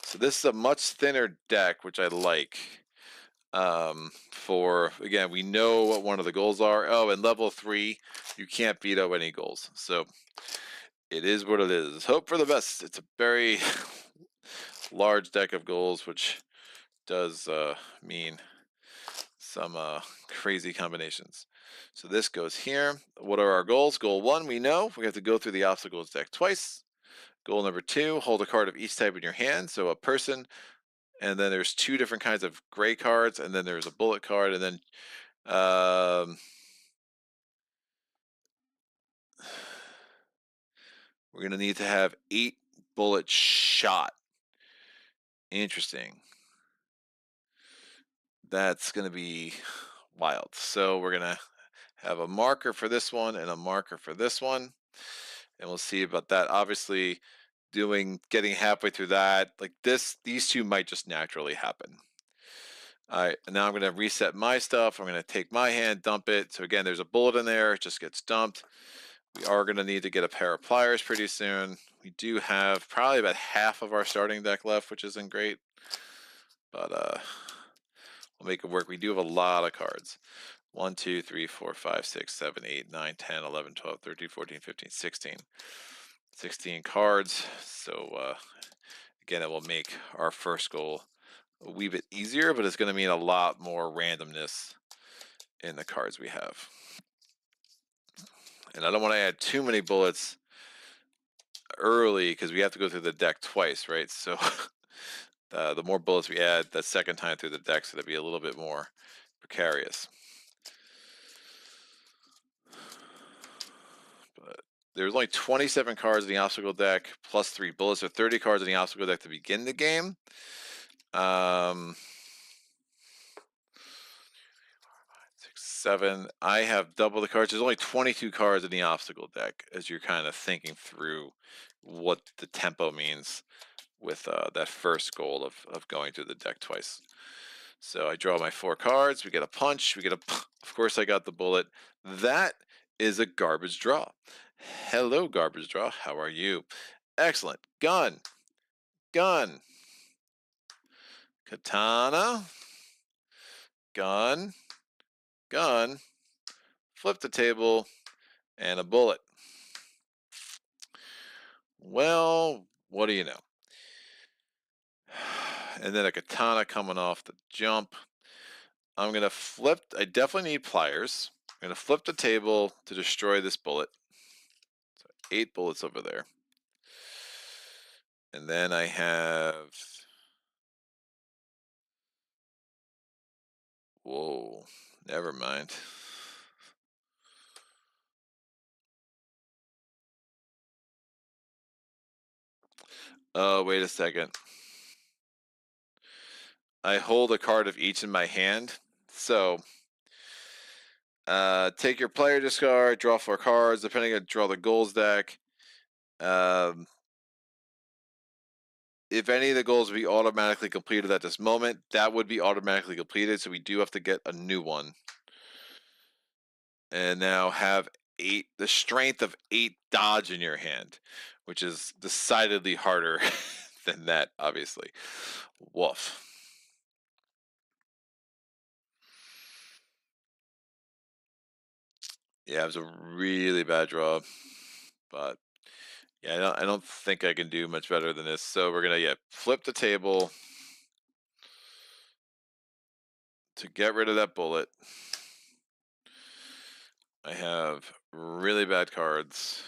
So this is a much thinner deck, which I like. Again, we know what one of the goals are. Oh, and level 3, you can't veto any goals. So it is what it is. Hope for the best. It's a very large deck of goals, which does mean some crazy combinations. So this goes here. What are our goals? Goal 1, we know we have to go through the obstacles deck twice. Goal number 2, hold a card of each type in your hand. So a person, and then there's 2 different kinds of gray cards, and then there's a bullet card, and then we're going to need to have 8 bullet shot. Interesting. That's going to be wild. So we're going to have a marker for this one and a marker for this one. And we'll see about that. Obviously, getting halfway through that, like these 2 might just naturally happen. All right, and now I'm going to reset my stuff. I'm going to take my hand, dump it. So again, there's a bullet in there. It just gets dumped. We are going to need to get a pair of pliers pretty soon. We do have probably about half of our starting deck left, which isn't great, but we'll make it work. We do have a lot of cards. 1, 2, 3, 4, 5, 6, 7, 8, 9, 10, 11, 12, 13, 14, 15, 16. 16 cards. So again, it will make our first goal a wee bit easier, but it's going to mean a lot more randomness in the cards we have. And I don't want to add too many bullets early because we have to go through the deck twice, right? So the more bullets we add that second time through the deck, so to be a little bit more precarious. But there's only 27 cards in the obstacle deck, plus 3 bullets, so 30 cards in the obstacle deck to begin the game. 6, 7. I have double the cards. There's only 22 cards in the obstacle deck as you're kind of thinking through what the tempo means with that first goal of going through the deck twice. So I draw my 4 cards. We get a punch. We get a. Of course, I got the bullet. That is a garbage draw. Hello, garbage draw. How are you? Excellent. Gun. Gun. Katana. Gun. Gun. Flip the table. And a bullet. Well, what do you know? And then a katana coming off the jump. I'm going to flip. I definitely need pliers. I'm going to flip the table to destroy this bullet. So 8 bullets over there. And then I have... Whoa, never mind. Oh, wait a second. I hold a card of each in my hand. So, take your player discard, draw 4 cards, depending on draw the goals deck. If any of the goals would be automatically completed at this moment, that would be automatically completed. So we do have to get a new one. And now have 8, the strength of 8 dodge in your hand, which is decidedly harder than that, obviously. Woof. Yeah, it was a really bad draw, but yeah, I don't think I can do much better than this. So we're gonna flip the table to get rid of that bullet. I have really bad cards,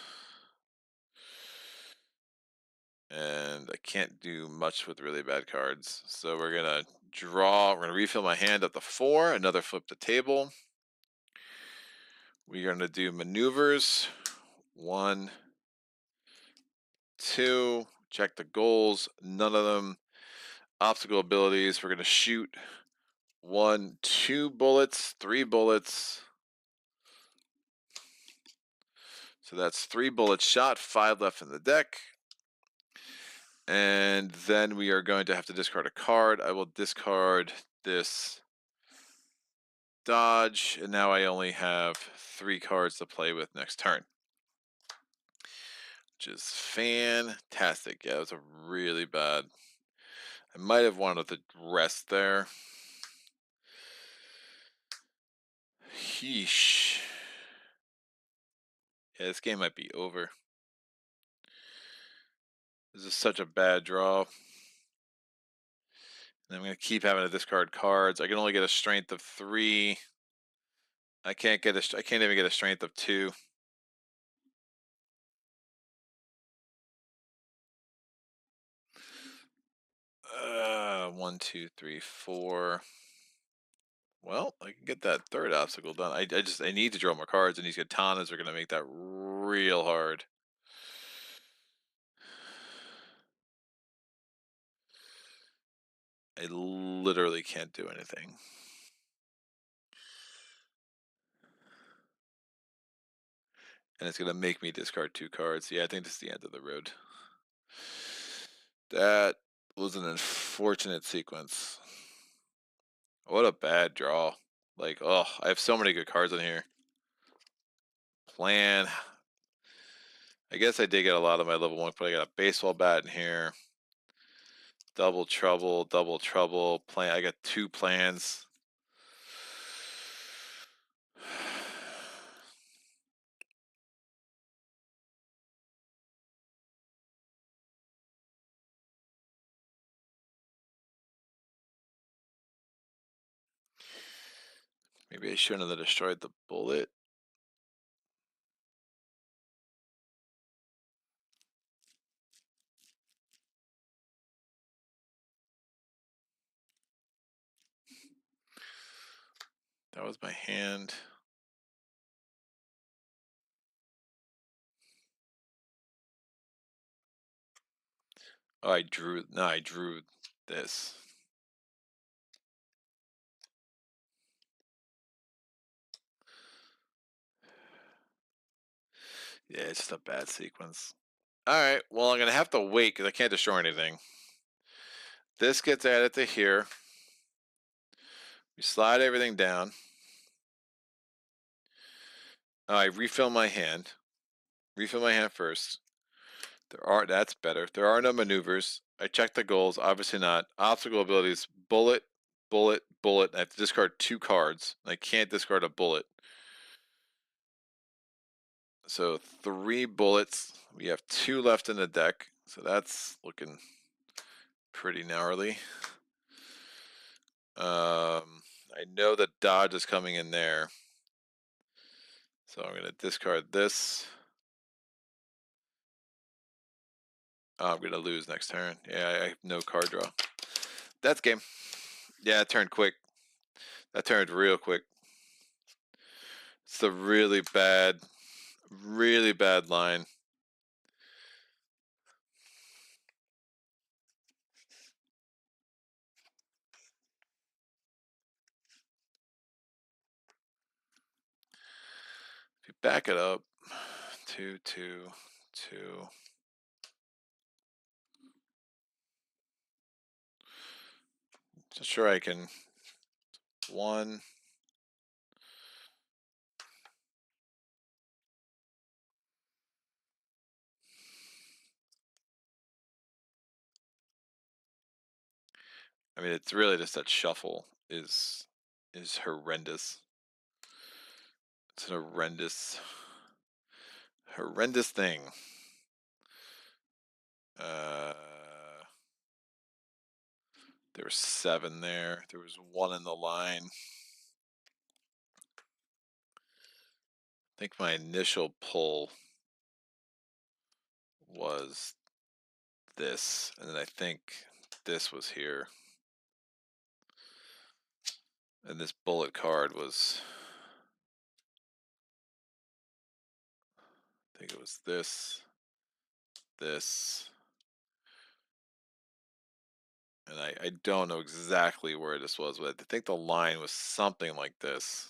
and I can't do much with really bad cards. So we're gonna draw. We're gonna refill my hand up to 4. Another flip the table. We're gonna do maneuvers. 1, 2. Check the goals. None of them. Obstacle abilities. We're gonna shoot 1, 2 bullets, 3 bullets. So that's 3 bullets shot, 5 left in the deck. And then we are going to have to discard a card. I will discard this dodge, and now I only have 3 cards to play with next turn, which is fantastic. Yeah, it was a really bad. I might have wanted to rest there. Yeesh. Yeah, this game might be over. This is such a bad draw. And I'm going to keep having to discard cards. I can only get a strength of 3. I can't even get a strength of 2. 1, 2, 3, 4. Well, I can get that third obstacle done. I need to draw more cards, and these katanas are going to make that real hard. I literally can't do anything. And it's going to make me discard 2 cards. Yeah, I think this is the end of the road. That was an unfortunate sequence. What a bad draw. Like, oh, I have so many good cards in here. Plan. I guess I did get a lot of my level 1, but I got a baseball bat in here. Double trouble, double trouble. Plan. I got 2 plans. Maybe I shouldn't have destroyed the bullet. That was my hand. Oh, I drew this. Yeah, it's just a bad sequence. All right, well, I'm going to have to wait because I can't destroy anything. This gets added to here. We slide everything down. Oh, I refill my hand. Refill my hand first. That's better. There are no maneuvers. I check the goals. Obviously not. Obstacle abilities. Bullet, bullet, bullet. I have to discard 2 cards. I can't discard a bullet. So 3 bullets. We have 2 left in the deck. So that's looking pretty gnarly. I know that dodge is coming in there. So I'm going to discard this. Oh, I'm going to lose next turn. Yeah, I have no card draw. That's game. Yeah, it turned quick. That turned real quick. It's a really bad line. If you back it up, 2, 2, 2. Just sure I can. 1. I mean, it's really just that shuffle is horrendous. It's an horrendous thing. There were 7 there. There was 1 in the line. I think my initial pull was this, and then I think this was here. And this bullet card was, I think it was this, and I don't know exactly where this was, but I think the line was something like this.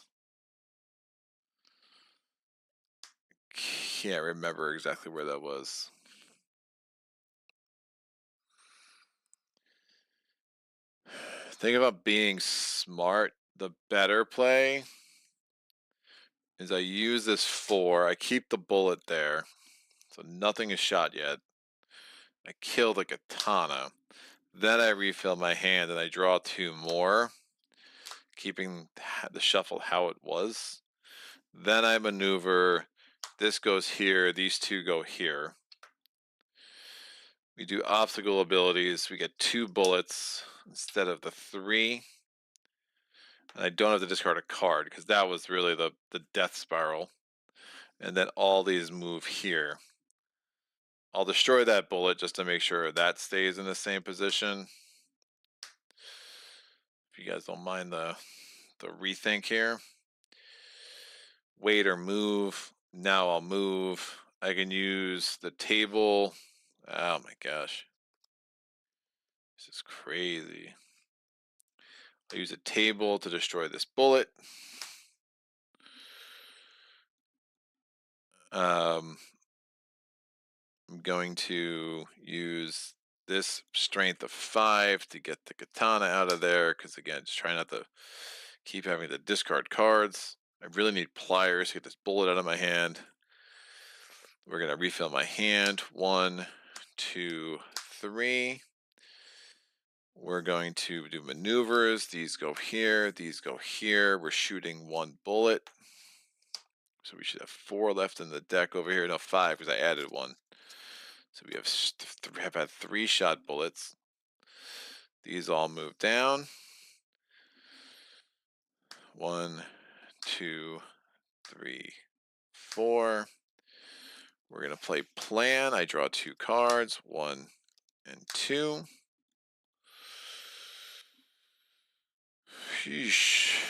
Can't remember exactly where that was. Think about being smart. The better play is I use this 4. I keep the bullet there, so nothing is shot yet. I kill the katana. Then I refill my hand and I draw 2 more, keeping the shuffle how it was. Then I maneuver. This goes here. These 2 go here. We do obstacle abilities. We get 2 bullets instead of the 3. And I don't have to discard a card because that was really the death spiral. And then all these move here. I'll destroy that bullet just to make sure that stays in the same position. If you guys don't mind the rethink here. Wait or move. Now I'll move. I can use the table. Oh my gosh. This is crazy. I use a table to destroy this bullet. I'm going to use this strength of 5 to get the katana out of there, because again, just try not to keep having to discard cards. I really need pliers to get this bullet out of my hand. We're going to refill my hand. 1, 2, 3. We're going to do maneuvers. These go here. These go here. We're shooting 1 bullet. So we should have 4 left in the deck over here. No, 5 because I added 1. So we have had 3 shot bullets. These all move down. 1, 2, 3, 4. We're going to play plan. I draw 2 cards, 1 and 2. Sheesh.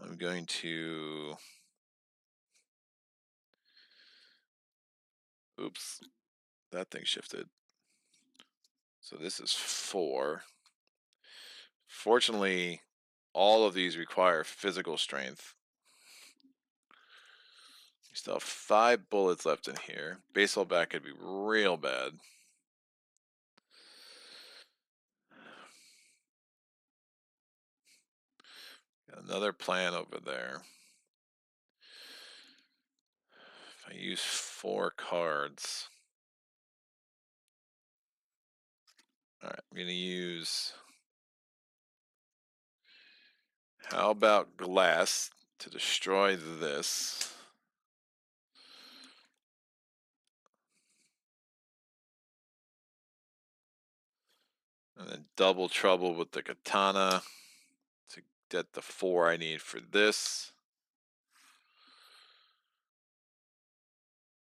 I'm going to... Oops. That thing shifted. So this is 4. Fortunately, all of these require physical strength. We still have 5 bullets left in here. Baseball bat could be real bad. Got another plan over there. If I use 4 cards. Alright, I'm going to use... How about glass to destroy this? And then double trouble with the katana to get the 4 I need for this.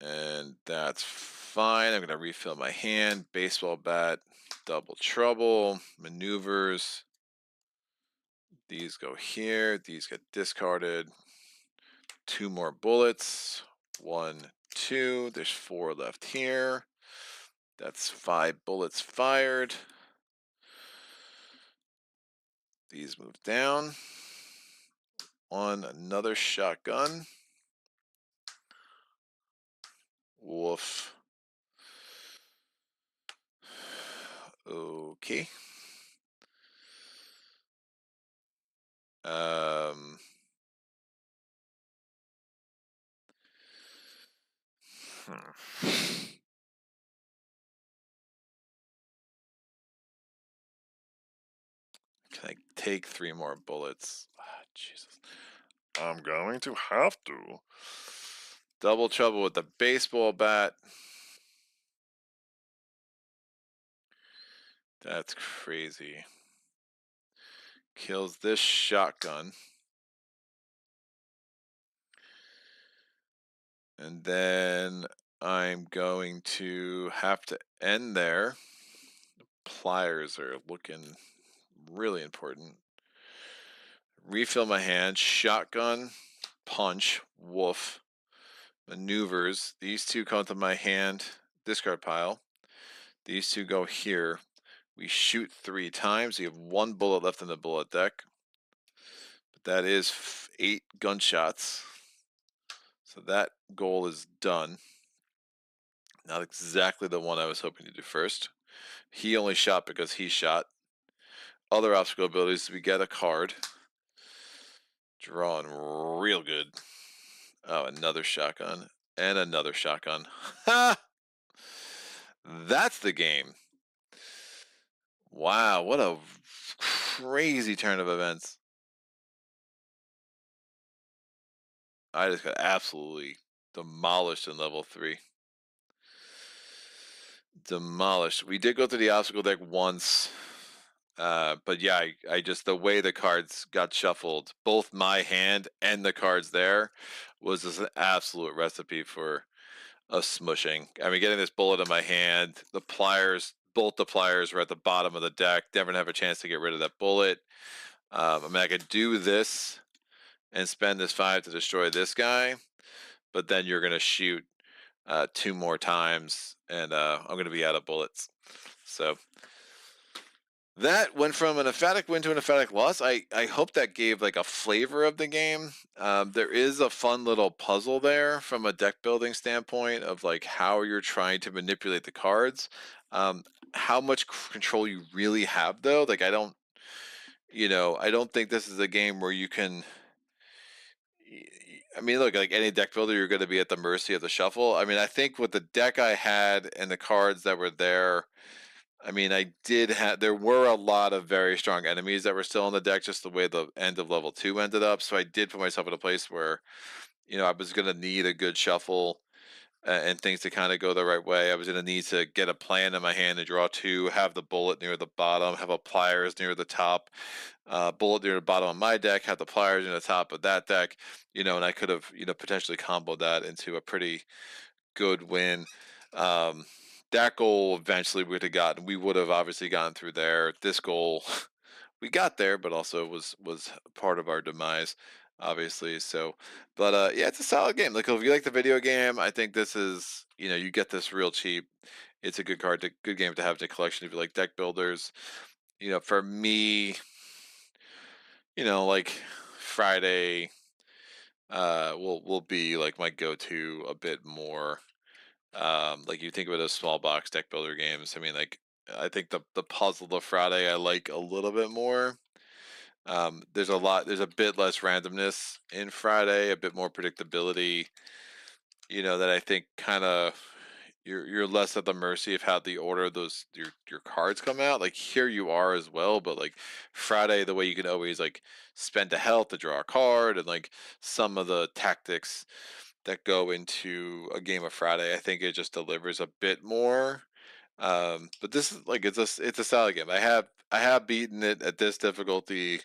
And that's fine. I'm going to refill my hand. Baseball bat, double trouble, maneuvers. These go here. These get discarded. 2 more bullets. 1, 2. There's 4 left here. That's 5 bullets fired. These move down. 1, another shotgun. Woof. Okay. Can I take 3 more bullets? Ah, Jesus. I'm going to have to. Double trouble with the baseball bat. That's crazy. Kills this shotgun. And then I'm going to have to end there. The pliers are looking really important. Refill my hand. Shotgun. Punch. Woof. Maneuvers. These 2 come to my hand. Discard pile. These 2 go here. We shoot 3 times. You have 1 bullet left in the bullet deck. But that is 8 gunshots. So that goal is done. Not exactly the one I was hoping to do first. He only shot because he shot. Other obstacle abilities, we get a card. Drawing real good. Oh, another shotgun. And another shotgun. Ha! That's the game. Wow, what a crazy turn of events. I just got absolutely demolished in level 3. Demolished. We did go through the obstacle deck once. But yeah, I just, the way the cards got shuffled, both my hand and the cards there, was just an absolute recipe for a smushing. I mean, getting this bullet in my hand, the pliers, both the pliers were at the bottom of the deck. Never have a chance to get rid of that bullet. I mean, I could do this and spend this 5 to destroy this guy, but then you're going to shoot 2 more times, and I'm going to be out of bullets. So that went from an emphatic win to an emphatic loss. I hope that gave like a flavor of the game. There is a fun little puzzle there from a deck building standpoint of like how you're trying to manipulate the cards. How much control you really have though. Like I don't think this is a game where you can I mean, look, like any deck builder, you're going to be at the mercy of the shuffle. I mean, I think with the deck I had and the cards that were there, I mean, I did have, there were a lot of very strong enemies that were still on the deck, just the way the end of level 2 ended up. So I did put myself in a place where, I was going to need a good shuffle and things to kind of go the right way. I was going to need to get a plan in my hand and draw two, have the bullet near the bottom, have a pliers near the top, bullet near the bottom of my deck, have the pliers near the top of that deck, and I could have, potentially comboed that into a pretty good win. Um, that goal eventually we would have obviously gotten through there. This goal, we got there, but also was part of our demise, obviously. So, but yeah, it's a solid game. Like if you like the video game, I think this is, you get this real cheap. It's a good game to have in a collection if you like deck builders. For me, like Friday, will be like my go-to a bit more. Like you think of it as small box deck builder games. I mean, like I think the puzzle of Friday I like a little bit more. There's a bit less randomness in Friday, a bit more predictability. That I think kind of you're less at the mercy of how the order of those your cards come out. Like here you are as well, but like Friday, the way you can always like spend a health to draw a card, and like some of the tactics that go into a game of Friday, I think it just delivers a bit more. But this is like it's a solid game. I have beaten it at this difficulty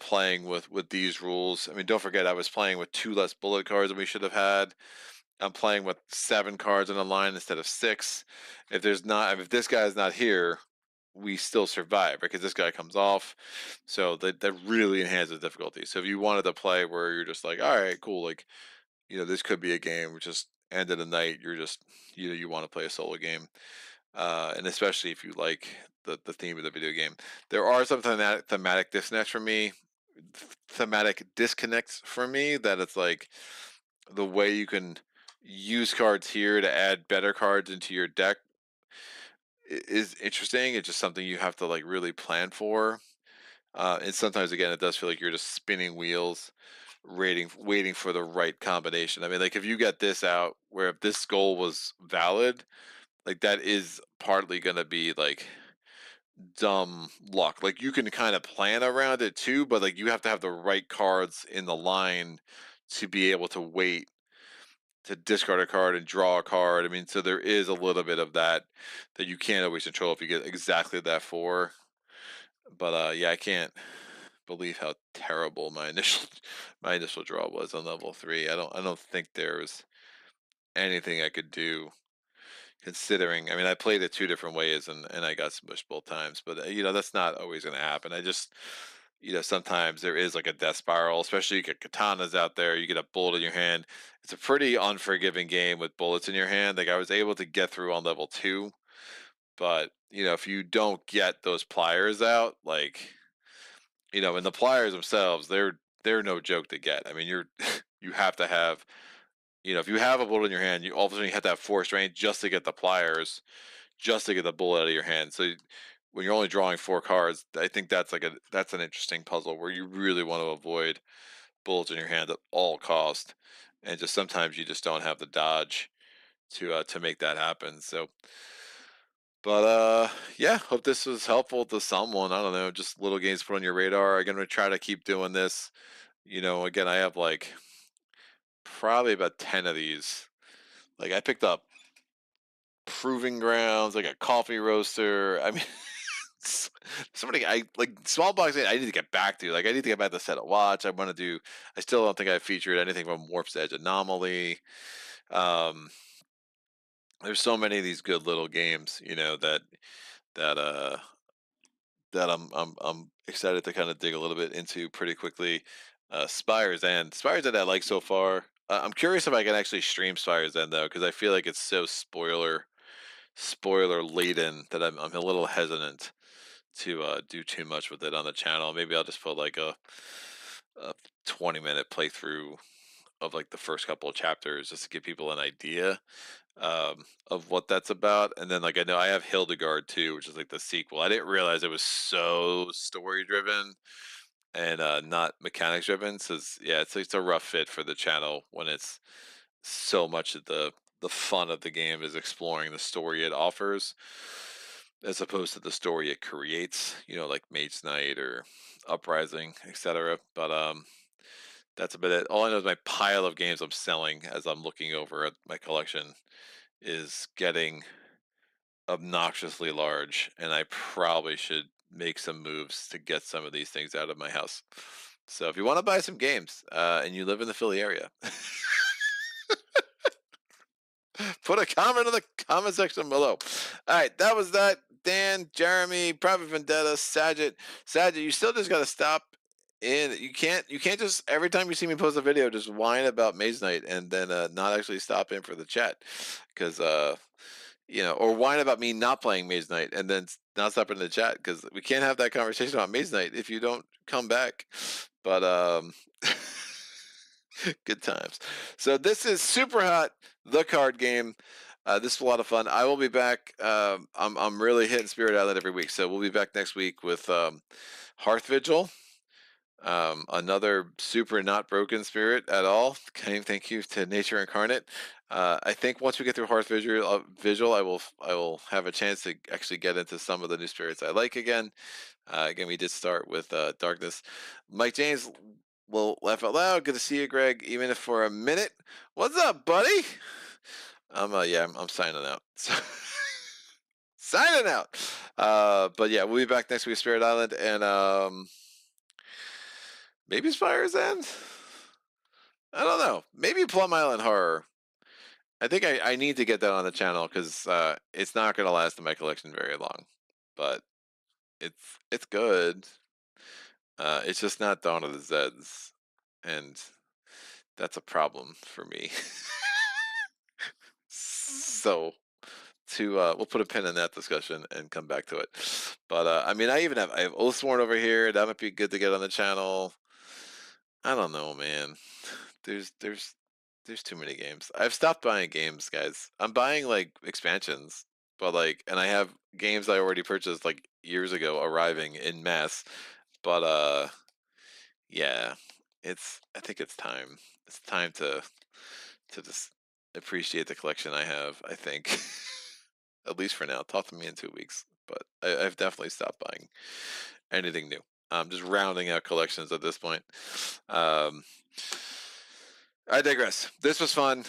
playing with these rules. I mean, don't forget I was playing with two less bullet cards than we should have had. I'm playing with 7 cards on the line instead of 6. If this guy is not here, we still survive because this guy comes off. So that really enhances the difficulty. So if you wanted to play where you're just like, all right, cool, like this could be a game which just end of the night. You're just you want to play a solo game, and especially if you like the theme of the video game. There are some thematic disconnects for me. That it's like the way you can use cards here to add better cards into your deck is interesting. It's just something you have to like really plan for. And sometimes again, it does feel like you're just spinning wheels, waiting for the right combination. I mean, like if you get this out, where if this goal was valid, like that is partly going to be like dumb luck. Like you can kind of plan around it too, but like you have to have the right cards in the line to be able to wait to discard a card and draw a card. I mean, so there is a little bit of that you can't always control if you get exactly that four. But yeah, I can't believe how terrible my initial my initial draw was on level 3. I don't think there's anything I could do considering. I mean, I played it 2 different ways and I got smushed both times, but that's not always going to happen. I just sometimes there is like a death spiral, especially you get katanas out there, you get a bullet in your hand. It's a pretty unforgiving game with bullets in your hand. Like I was able to get through on level 2, but if you don't get those pliers out, like and the pliers themselves, they're no joke to get. I mean, you have to have, if you have a bullet in your hand, you all of a sudden you have to have force range just to get the pliers, just to get the bullet out of your hand. So when you're only drawing 4 cards, I think that's an interesting puzzle where you really want to avoid bullets in your hand at all cost, and just sometimes you just don't have the dodge to make that happen. So, but yeah, hope this was helpful to someone. I don't know, just little games to put on your radar. I'm gonna try to keep doing this. Again, I have like probably about 10 of these. Like I picked up proving grounds, like a coffee roaster. I mean, somebody I like small box. I need to get back to. Like I need to get back to set a watch. I want to do. I still don't think I featured anything from Warp's Edge Anomaly. Um, there's so many of these good little games, that that I'm excited to kind of dig a little bit into pretty quickly. Spires End I like so far. I'm curious if I can actually stream Spires End though, because I feel like it's so spoiler laden that I'm a little hesitant to do too much with it on the channel. Maybe I'll just put like a 20-minute playthrough of like the first couple of chapters just to give people an idea of what that's about. And then like I know I have Hildegard too, which is like the sequel. I didn't realize it was so story driven, and not mechanics driven. So yeah, it's a rough fit for the channel when it's so much of the fun of the game is exploring the story it offers, as opposed to the story it creates. Like Mage Knight or Uprising, etc. But that's a bit it. All I know is my pile of games I'm selling as I'm looking over at my collection is getting obnoxiously large, and I probably should make some moves to get some of these things out of my house. So if you want to buy some games and you live in the Philly area, put a comment in the comment section below. All right, that was that. Dan, Jeremy, Private Vendetta, Sajid. Sajid, you still just got to stop in. You can't just every time you see me post a video just whine about Maze Night and then not actually stop in for the chat, because or whine about me not playing Maze Night and then not stop in the chat, because we can't have that conversation about Maze Night if you don't come back. But good times. So this is SUPERHOT, the card game. This is a lot of fun. I will be back. I'm really hitting Spirit Island every week, so we'll be back next week with Hearth Vigil. Another super not broken spirit at all. Thank you to Nature Incarnate. I think once we get through Hearth Vigil, I will have a chance to actually get into some of the new spirits I like again. Again, we did start with Darkness. Mike James will laugh out loud. Good to see you, Greg, even if for a minute. What's up, buddy? I'm signing out. Signing out. But yeah, we'll be back next week with Spirit Island, and maybe Spire's End? I don't know. Maybe Plum Island Horror. I think I need to get that on the channel, because it's not going to last in my collection very long. But it's good. It's just not Dawn of the Zeds. And that's a problem for me. So we'll put a pin in that discussion and come back to it. But I have Oathsworn over here. That might be good to get on the channel. I don't know, man. There's too many games. I've stopped buying games, guys. I'm buying like expansions, but and I have games I already purchased like years ago arriving in mass. But yeah, I think it's time. It's time to just appreciate the collection I have, I think. At least for now. Talk to me in 2 weeks. But I've definitely stopped buying anything new. I'm just rounding out collections at this point. I digress. This was fun.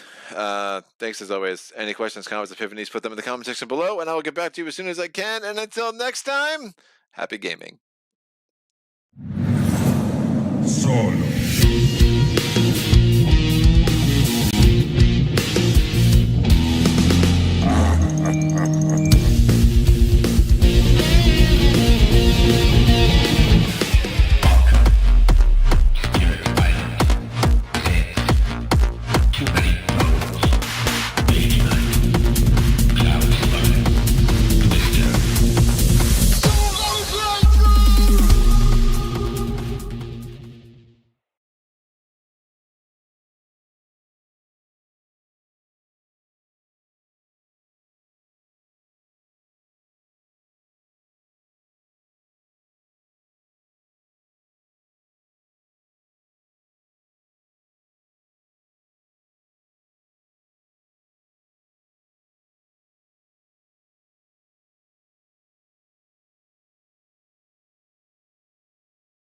Thanks as always. Any questions, comments, epiphanies, put them in the comment section below, and I will get back to you as soon as I can. And until next time, happy gaming. Solo.